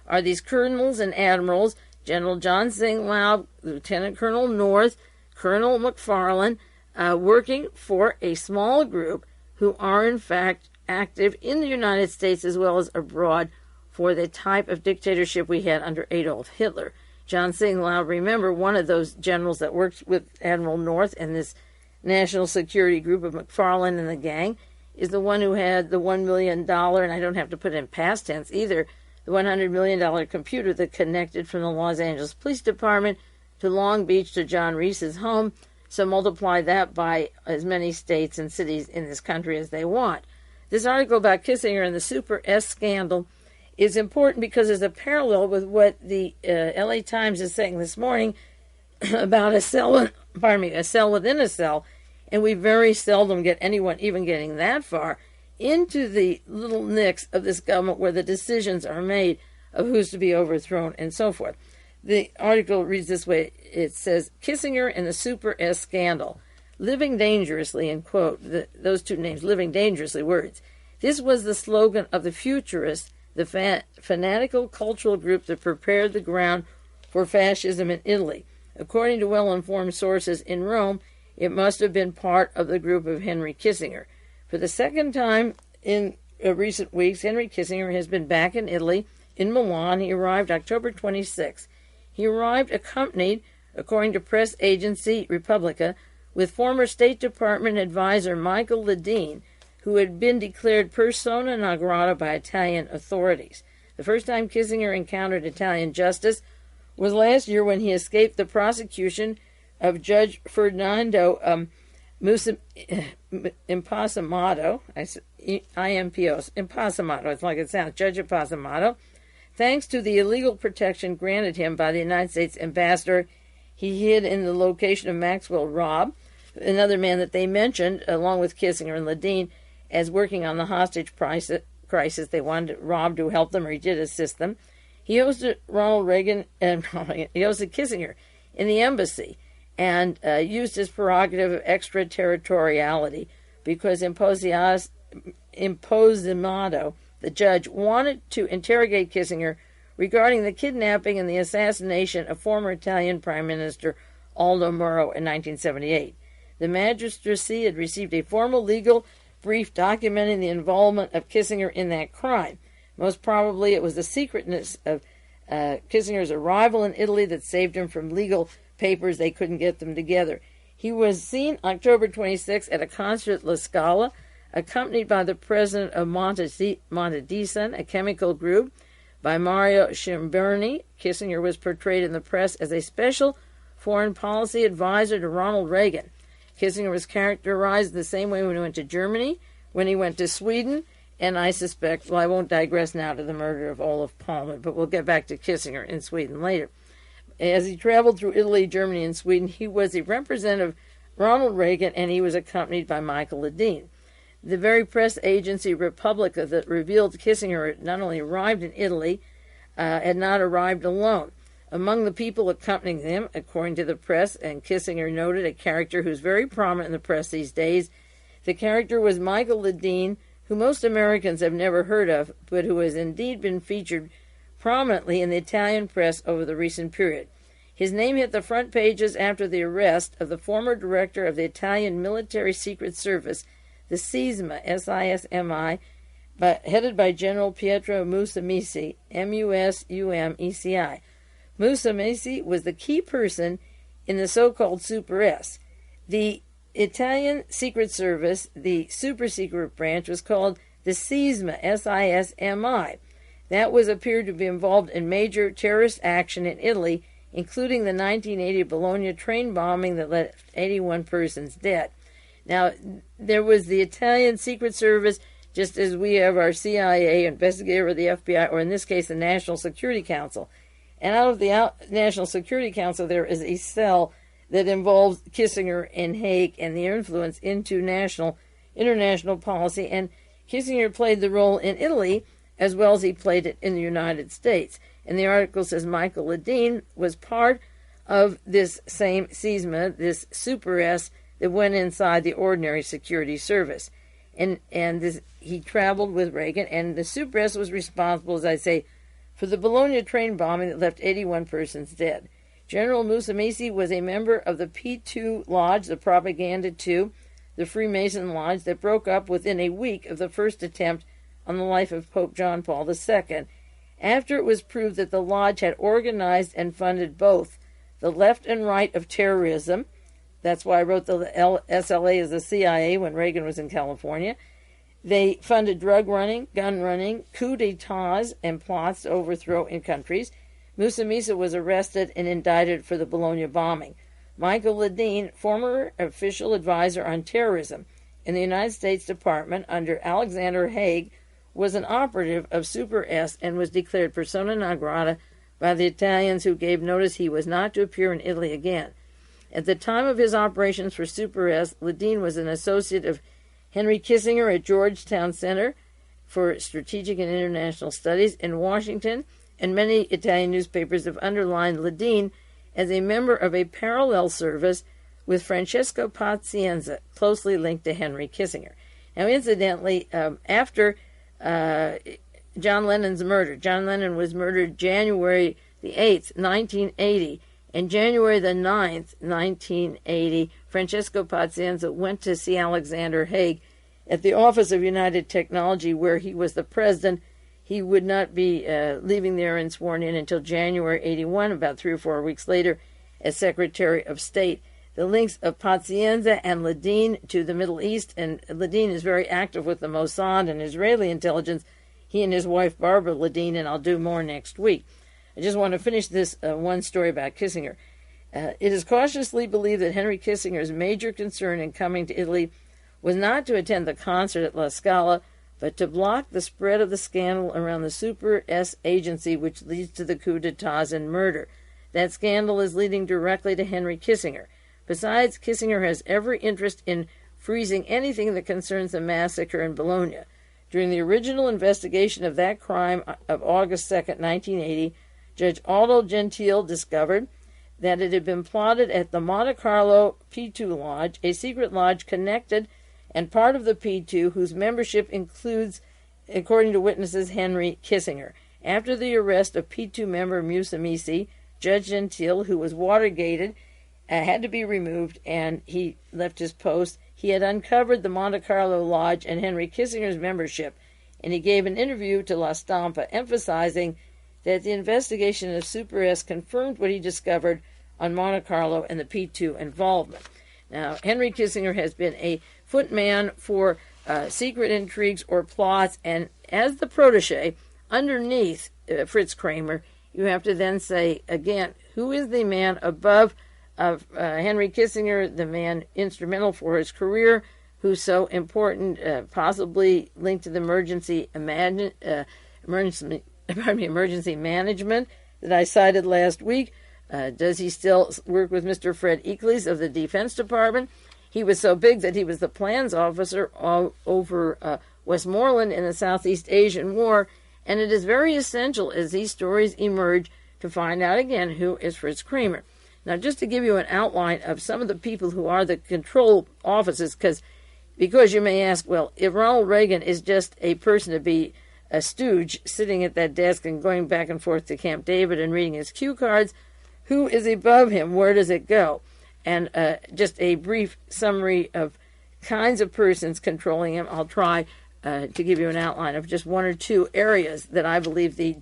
are these colonels and admirals, General John Singlaub, Lieutenant Colonel North, Colonel McFarlane, working for a small group who are in fact active in the United States as well as abroad for the type of dictatorship we had under Adolf Hitler. John Singlaub, remember, one of those generals that worked with Admiral North and this national security group of McFarlane and the gang, is the one who had the $1 million, and I don't have to put it in past tense either, the $100 million computer that connected from the Los Angeles Police Department to Long Beach to John Reese's home. So multiply that by as many states and cities in this country as they want. This article about Kissinger and the Super S scandal is important because there's a parallel with what the LA Times is saying this morning about a cell within a cell, and we very seldom get anyone even getting that far into the little nicks of this government where the decisions are made of who's to be overthrown and so forth. The article reads this way. It says, Kissinger and the Super S scandal, living dangerously, and quote, those two names, living dangerously words. This was the slogan of the futurists, the fanatical cultural group that prepared the ground for fascism in Italy. According to well-informed sources in Rome, it must have been part of the group of Henry Kissinger. For the second time in recent weeks, Henry Kissinger has been back in Italy, in Milan. He arrived October 26. He arrived accompanied, according to press agency Repubblica, with former State Department advisor Michael LEDEEN, who had been declared persona non grata by Italian authorities. The first time Kissinger encountered Italian justice was last year when he escaped the prosecution of Judge Ferdinando Impasamato, Impasamato, it's like it sounds, Judge Impasamato. Thanks to the illegal protection granted him by the United States ambassador, he hid in the location of Maxwell Robb, another man that they mentioned, along with Kissinger and LEDEEN, as working on the hostage crisis. They wanted Robb to help them, or he did assist them. He hosted Ronald Reagan, and he hosted Kissinger in the embassy, and used his prerogative of extraterritoriality because Imposamato, the judge, wanted to interrogate Kissinger regarding the kidnapping and the assassination of former Italian Prime Minister Aldo Moro in 1978. The magistracy had received a formal legal brief documenting the involvement of Kissinger in that crime. Most probably it was the secretness of Kissinger's arrival in Italy that saved him from legal papers. They couldn't get them together. He was seen October 26 at a concert at La Scala, accompanied by the president of Montedison, a chemical group, by Mario Schimberni. Kissinger was portrayed in the press as a special foreign policy advisor to Ronald Reagan. Kissinger was characterized the same way when he went to Germany, when he went to Sweden, and I suspect, well, I won't digress now to the murder of Olof Palme, but we'll get back to Kissinger in Sweden later. As he traveled through Italy, Germany, and Sweden, he was a representative of Ronald Reagan, and he was accompanied by Michael LEDEEN. The very press agency Republica that revealed Kissinger had not only arrived in Italy, had not arrived alone. Among the people accompanying him, according to the press, and Kissinger noted a character who's very prominent in the press these days, the character was Michael LEDEEN, who most Americans have never heard of, but who has indeed been featured prominently in the Italian press over the recent period. His name hit the front pages after the arrest of the former director of the Italian Military Secret Service, the SISMI, S-I-S-M-I, headed by General Pietro Musumeci, M-U-S-U-M-E-C-I. Musumeci was the key person in the so-called Super S. The Italian Secret Service, the super-secret branch, was called the SISMI, S-I-S-M-I. That appeared to be involved in major terrorist action in Italy, including the 1980 Bologna train bombing that left 81 persons dead. Now, there was the Italian Secret Service, just as we have our CIA investigator or the FBI, or in this case, the National Security Council. And out of the National Security Council, there is a cell that involves Kissinger and Haig and their influence into international policy. And Kissinger played the role in Italy as well as he played it in the United States. And the article says Michael LEDEEN was part of this same SISMA, this Super S, that went inside the ordinary security service. And he traveled with Reagan, and the Super S was responsible, as I say, for the Bologna train bombing that left 81 persons dead. General Musumeci was a member of the P2 Lodge, the Propaganda 2, the Freemason Lodge, that broke up within a week of the first attempt on the life of Pope John Paul II, after it was proved that the lodge had organized and funded both the left and right of terrorism. That's why I wrote the SLA as the CIA when Reagan was in California. They funded drug running, gun running, coup d'etats, and plots to overthrow in countries. Musumeci was arrested and indicted for the Bologna bombing. Michael LEDEEN, former official advisor on terrorism in the United States Department under Alexander Haig, was an operative of Super S and was declared persona non grata by the Italians, who gave notice he was not to appear in Italy again. At the time of his operations for Super S, LEDEEN was an associate of Henry Kissinger at Georgetown Center for Strategic and International Studies in Washington, and many Italian newspapers have underlined LEDEEN as a member of a parallel service with Francesco Pazienza, closely linked to Henry Kissinger. Now, incidentally, after John Lennon's murder, John Lennon was murdered January the 8th, 1980, and January the 9th, 1980, Francesco Pazienza went to see Alexander Haig at the Office of United Technology, where he was the president. He would not be leaving there and sworn in until January 81, about 3 or 4 weeks later, as Secretary of State. The links of Pazienza and LEDEEN to the Middle East, and LEDEEN is very active with the Mossad and Israeli intelligence, he and his wife Barbara LEDEEN, and I'll do more next week. I just want to finish this one story about Kissinger. It is cautiously believed that Henry Kissinger's major concern in coming to Italy was not to attend the concert at La Scala, but to block the spread of the scandal around the Super S agency, which leads to the coup d'etats and murder. That scandal is leading directly to Henry Kissinger. Besides, Kissinger has every interest in freezing anything that concerns the massacre in Bologna. During the original investigation of that crime of August 2nd, 1980, Judge Aldo Gentile discovered that it had been plotted at the Monte Carlo P2 Lodge, a secret lodge connected and part of the P2, whose membership includes, according to witnesses, Henry Kissinger. After the arrest of P2 member Musumeci, Judge Gentile, who was Watergated, had to be removed, and he left his post. He had uncovered the Monte Carlo Lodge and Henry Kissinger's membership, and he gave an interview to La Stampa emphasizing that the investigation of Super S confirmed what he discovered on Monte Carlo and the P2 involvement. Now, Henry Kissinger has been a footman for secret intrigues or plots. And as the protege, underneath Fritz Kramer, you have to then say, again, who is the man above Henry Kissinger, the man instrumental for his career, who's so important, possibly linked to the emergency management that I cited last week. Does he still work with Mr. Fred Eakleys of the Defense Department? He was so big that he was the plans officer over Westmoreland in the Southeast Asian War, and it is very essential as these stories emerge to find out again who is Fritz Kramer. Now, just to give you an outline of some of the people who are the control offices, because you may ask, well, if Ronald Reagan is just a person to be a stooge sitting at that desk and going back and forth to Camp David and reading his cue cards, who is above him? Where does it go? And just a brief summary of kinds of persons controlling him. I'll try to give you an outline of just one or two areas that I believe the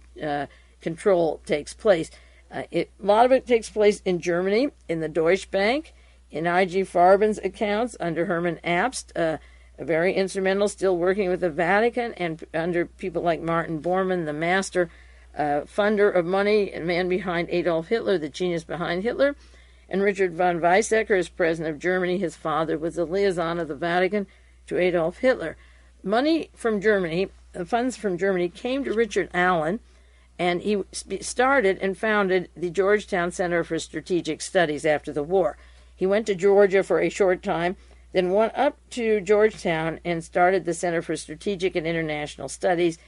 control takes place. A lot of it takes place in Germany, in the Deutsche Bank, in I.G. Farben's accounts under Hermann Abst, very instrumental, still working with the Vatican, and under people like Martin Bormann, the master funder of money, and man behind Adolf Hitler, the genius behind Hitler, and Richard von Weizsäcker as president of Germany. His father was the liaison of the Vatican to Adolf Hitler. Money from Germany, the funds from Germany, came to Richard Allen, and he started and founded the Georgetown Center for Strategic Studies after the war. He went to Georgia for a short time, then went up to Georgetown and started the Center for Strategic and International Studies,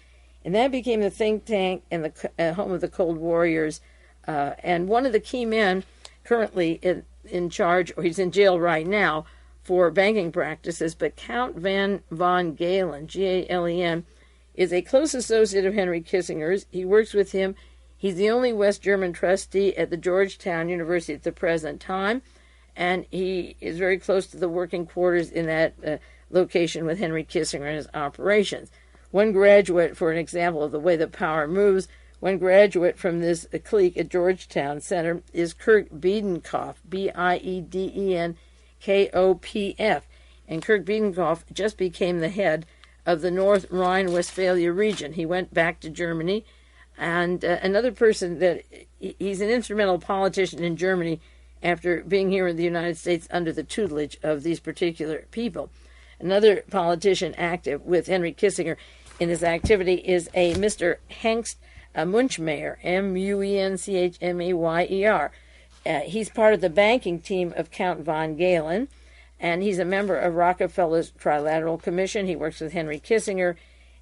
and that became the think tank and the home of the Cold Warriors. And one of the key men currently in charge, or he's in jail right now, for banking practices, but Count von Galen, Galen, is a close associate of Henry Kissinger's. He works with him. He's the only West German trustee at the Georgetown University at the present time, and he is very close to the working quarters in that location with Henry Kissinger and his operations. One graduate, for an example of the way the power moves, one graduate from this clique at Georgetown Center is Kurt Biedenkopf, Biedenkopf, and Kurt Biedenkopf just became the head of the North Rhine-Westphalia region. He went back to Germany, and another person that he's an instrumental politician in Germany after being here in the United States under the tutelage of these particular people. Another politician active with Henry Kissinger in his activity is a Mr. Hengst Munchmayer, Munchmayer. He's part of the banking team of Count von Galen, and he's a member of Rockefeller's Trilateral Commission. He works with Henry Kissinger,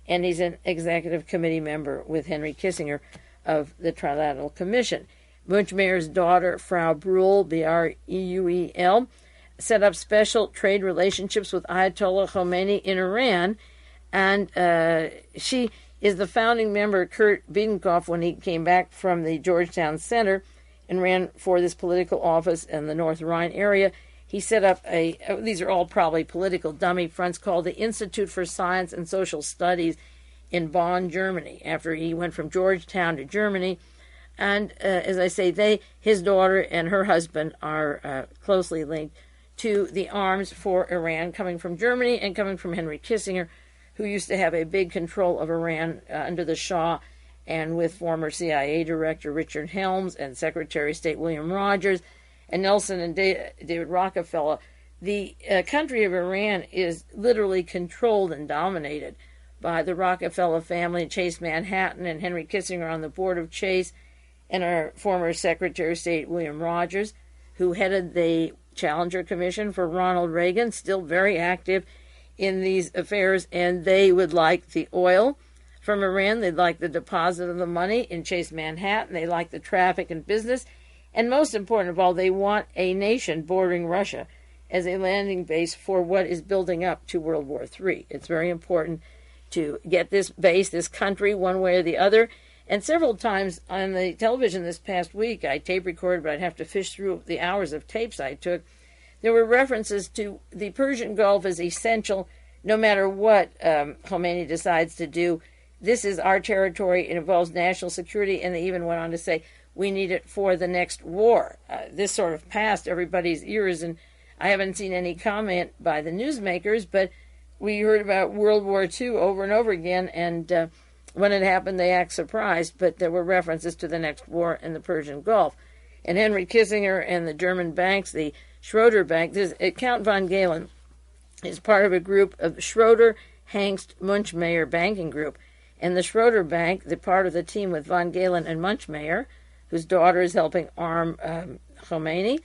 and he's an executive committee member with Henry Kissinger of the Trilateral Commission. Munchmayer's daughter, Frau Breuel, Breuel, set up special trade relationships with Ayatollah Khomeini in Iran, and she is the founding member, Kurt Biedenkopf, when he came back from the Georgetown Center and ran for this political office in the North Rhine area. He set up these are all probably political dummy fronts, called the Institute for Science and Social Studies in Bonn, Germany, after he went from Georgetown to Germany. And as I say, his daughter and her husband are closely linked to the arms for Iran coming from Germany and coming from Henry Kissinger, who used to have a big control of Iran under the Shah, and with former CIA Director Richard Helms and Secretary of State William Rogers and Nelson and David Rockefeller. The country of Iran is literally controlled and dominated by the Rockefeller family, Chase Manhattan, and Henry Kissinger on the board of Chase, and our former Secretary of State William Rogers, who headed the Challenger Commission for Ronald Reagan, still very active in these affairs, and they would like the oil from Iran. They'd like the deposit of the money in Chase Manhattan. They like the traffic and business. And most important of all, they want a nation bordering Russia as a landing base for what is building up to World War III. It's very important to get this base, this country, one way or the other. And several times on the television this past week, I tape recorded, but I'd have to fish through the hours of tapes I took. There were references to the Persian Gulf as essential no matter what Khomeini decides to do. This is our territory. It involves national security, and they even went on to say, we need it for the next war. This sort of passed everybody's ears, and I haven't seen any comment by the newsmakers, but we heard about World War II over and over again, and when it happened, they act surprised, but there were references to the next war in the Persian Gulf. And Henry Kissinger and the German banks, the Schroeder Bank, Count von Galen is part of a group of Schroeder, Hengst, Munchmeyer banking group. And the Schroeder Bank, the part of the team with von Galen and Munchmeyer, whose daughter is helping arm Khomeini,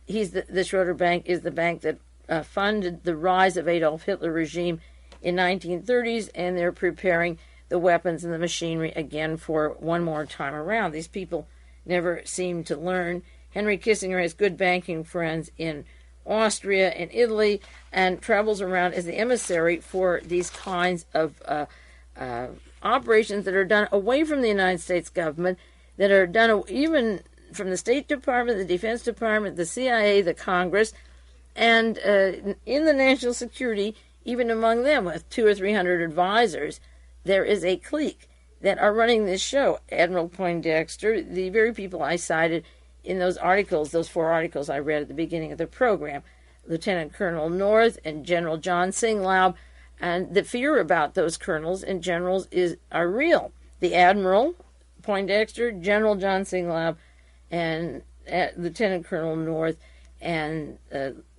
the Schroeder Bank is the bank that funded the rise of Adolf Hitler regime in 1930s, and they're preparing the weapons and the machinery again for one more time around. These people never seem to learn. Henry Kissinger has good banking friends in Austria and Italy and travels around as the emissary for these kinds of operations that are done away from the United States government, that are done even from the State Department, the Defense Department, the CIA, the Congress, and in the national security, even among them, with 200 or 300 advisors, there is a clique that are running this show. Admiral Poindexter, the very people I cited in those articles, those 4 articles I read at the beginning of the program, Lieutenant Colonel North and General John Singlaub, and the fear about those colonels and generals are real. The Admiral Poindexter, General John Singlaub, and Lieutenant Colonel North, and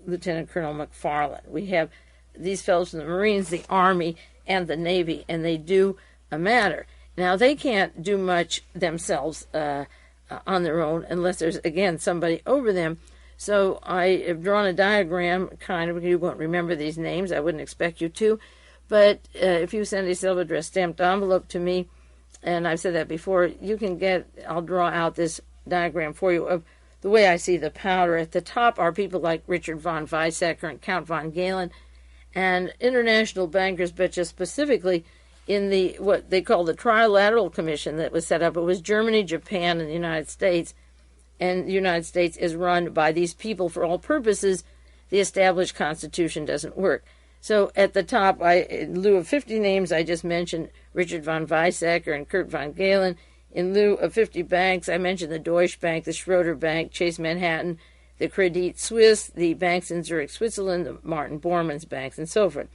Lieutenant Colonel McFarlane. We have these fellows from the Marines, the Army, and the Navy, and they do matter. Now, they can't do much themselves on their own unless there's, again, somebody over them. So I have drawn a diagram, kind of. You won't remember these names. I wouldn't expect you to. But if you send a self-addressed stamped envelope to me, and I've said that before, I'll draw out this diagram for you of the way I see the powder. At the top are people like Richard von Weizsäcker and Count von Galen, and international bankers, but just specifically in what they call the Trilateral Commission that was set up. It was Germany, Japan, and the United States, and the United States is run by these people for all purposes. The established Constitution doesn't work. So at the top, in lieu of 50 names, I just mentioned Richard von Weizsäcker and Kurt von Galen. In lieu of 50 banks, I mentioned the Deutsche Bank, the Schroeder Bank, Chase Manhattan, the Credit Suisse, the banks in Zurich, Switzerland, the Martin Bormann's banks, and so forth.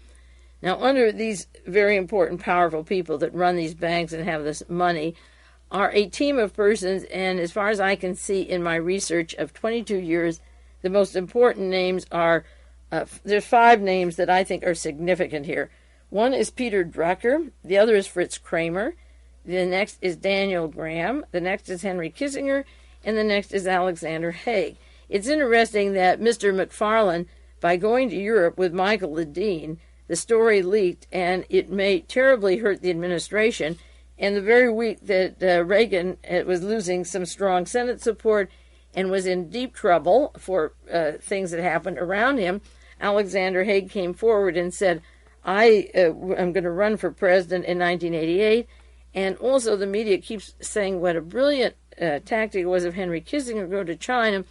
Now, under these very important, powerful people that run these banks and have this money are a team of persons, and as far as I can see in my research of 22 years, the most important names are, there's 5 names that I think are significant here. One is Peter Drucker, the other is Fritz Kramer, the next is Daniel Graham, the next is Henry Kissinger, and the next is Alexander Haig. It's interesting that Mr. McFarlane, by going to Europe with Michael LEDEEN, the story leaked, and it may terribly hurt the administration. And the very week that Reagan was losing some strong Senate support and was in deep trouble for things that happened around him, Alexander Haig came forward and said, I am going to run for president in 1988. And also the media keeps saying what a brilliant tactic it was of Henry Kissinger to go to China,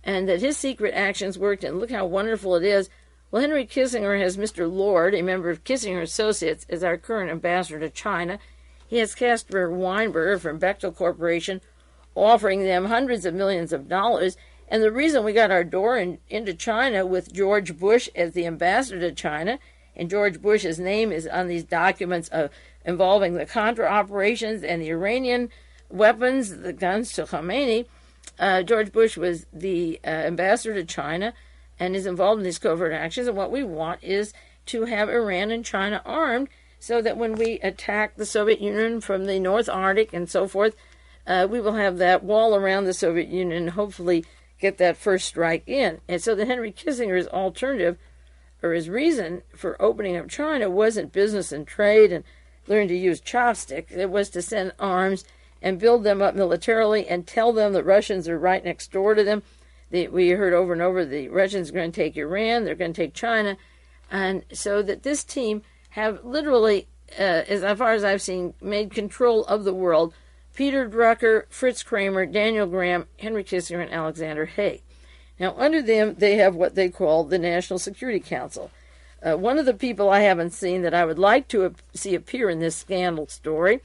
and that his secret actions worked, and look how wonderful it is. Well, Henry Kissinger has Mr. Lord, a member of Kissinger Associates, as our current ambassador to China. He has Caspar Weinberger from Bechtel Corporation offering them hundreds of millions of dollars. And the reason we got our door into China with George Bush as the ambassador to China, and George Bush's name is on these documents involving the Contra operations and the Iranian weapons, the guns to Khomeini. George Bush was the ambassador to China and is involved in these covert actions. And what we want is to have Iran and China armed so that when we attack the Soviet Union from the North Arctic and so forth, we will have that wall around the Soviet Union and hopefully get that first strike in. And so that Henry Kissinger's alternative, or his reason for opening up China, wasn't business and trade and learn to use chopsticks. It was to send arms and build them up militarily and tell them the Russians are right next door to them. We heard over and over the Russians are going to take Iran, they're going to take China. And so that this team have literally, as far as I've seen, made control of the world. Peter Drucker, Fritz Kramer, Daniel Graham, Henry Kissinger, and Alexander Haig. Now, under them, they have what they call the National Security Council. One of the people I haven't seen that I would like to see appear in this scandal story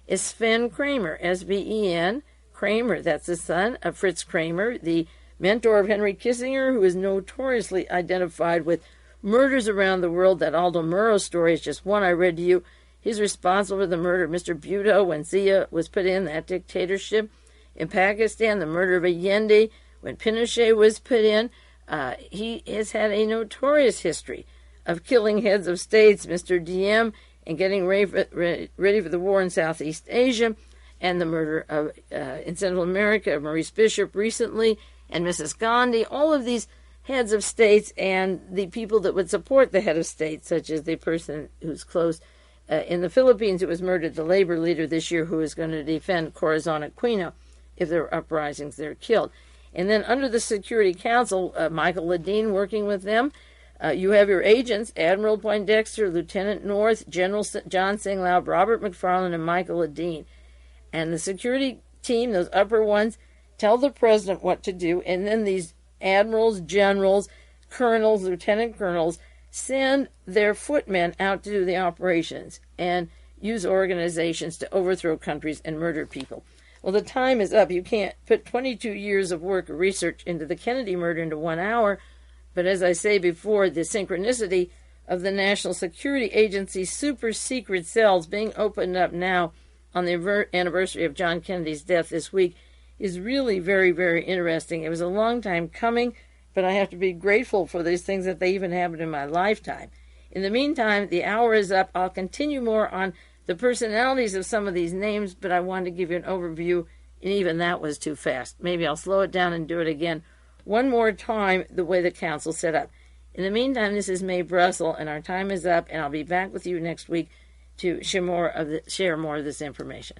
is Sven Kramer, S-V-E-N, Kramer. That's the son of Fritz Kramer, the mentor of Henry Kissinger, who is notoriously identified with murders around the world. That Aldo Muro story is just one I read to you. He's responsible for the murder of Mr. Bhutto when Zia was put in, that dictatorship. In Pakistan, the murder of Allende when Pinochet was put in. He has had a notorious history of killing heads of states, Mr. Diem, and getting ready for the war in Southeast Asia, and the murder of, in Central America, of Maurice Bishop recently, and Mrs. Gandhi. All of these heads of states and the people that would support the head of state, such as the person who's close in the Philippines who was murdered, the labor leader this year who is going to defend Corazon Aquino. If there are uprisings, they're killed. And then under the Security Council, Michael LEDEEN working with them, you have your agents, Admiral Poindexter, Lieutenant North, General John Singlaub, Robert McFarlane, and Michael LEDEEN. And the security team, those upper ones, tell the president what to do, and then these admirals, generals, colonels, lieutenant colonels send their footmen out to do the operations and use organizations to overthrow countries and murder people. Well, the time is up. You can't put 22 years of work or research into the Kennedy murder into 1 hour. But as I say before, the synchronicity of the National Security Agency's super secret cells being opened up now on the anniversary of John Kennedy's death this week is really very, very interesting. It was a long time coming, but I have to be grateful for these things that they even happened in my lifetime. In the meantime, the hour is up. I'll continue more on the personalities of some of these names, but I wanted to give you an overview, and even that was too fast. Maybe I'll slow it down and do it again one more time the way the council's set up. In the meantime, this is Mae Brussell, and our time is up, and I'll be back with you next week to share more of this information.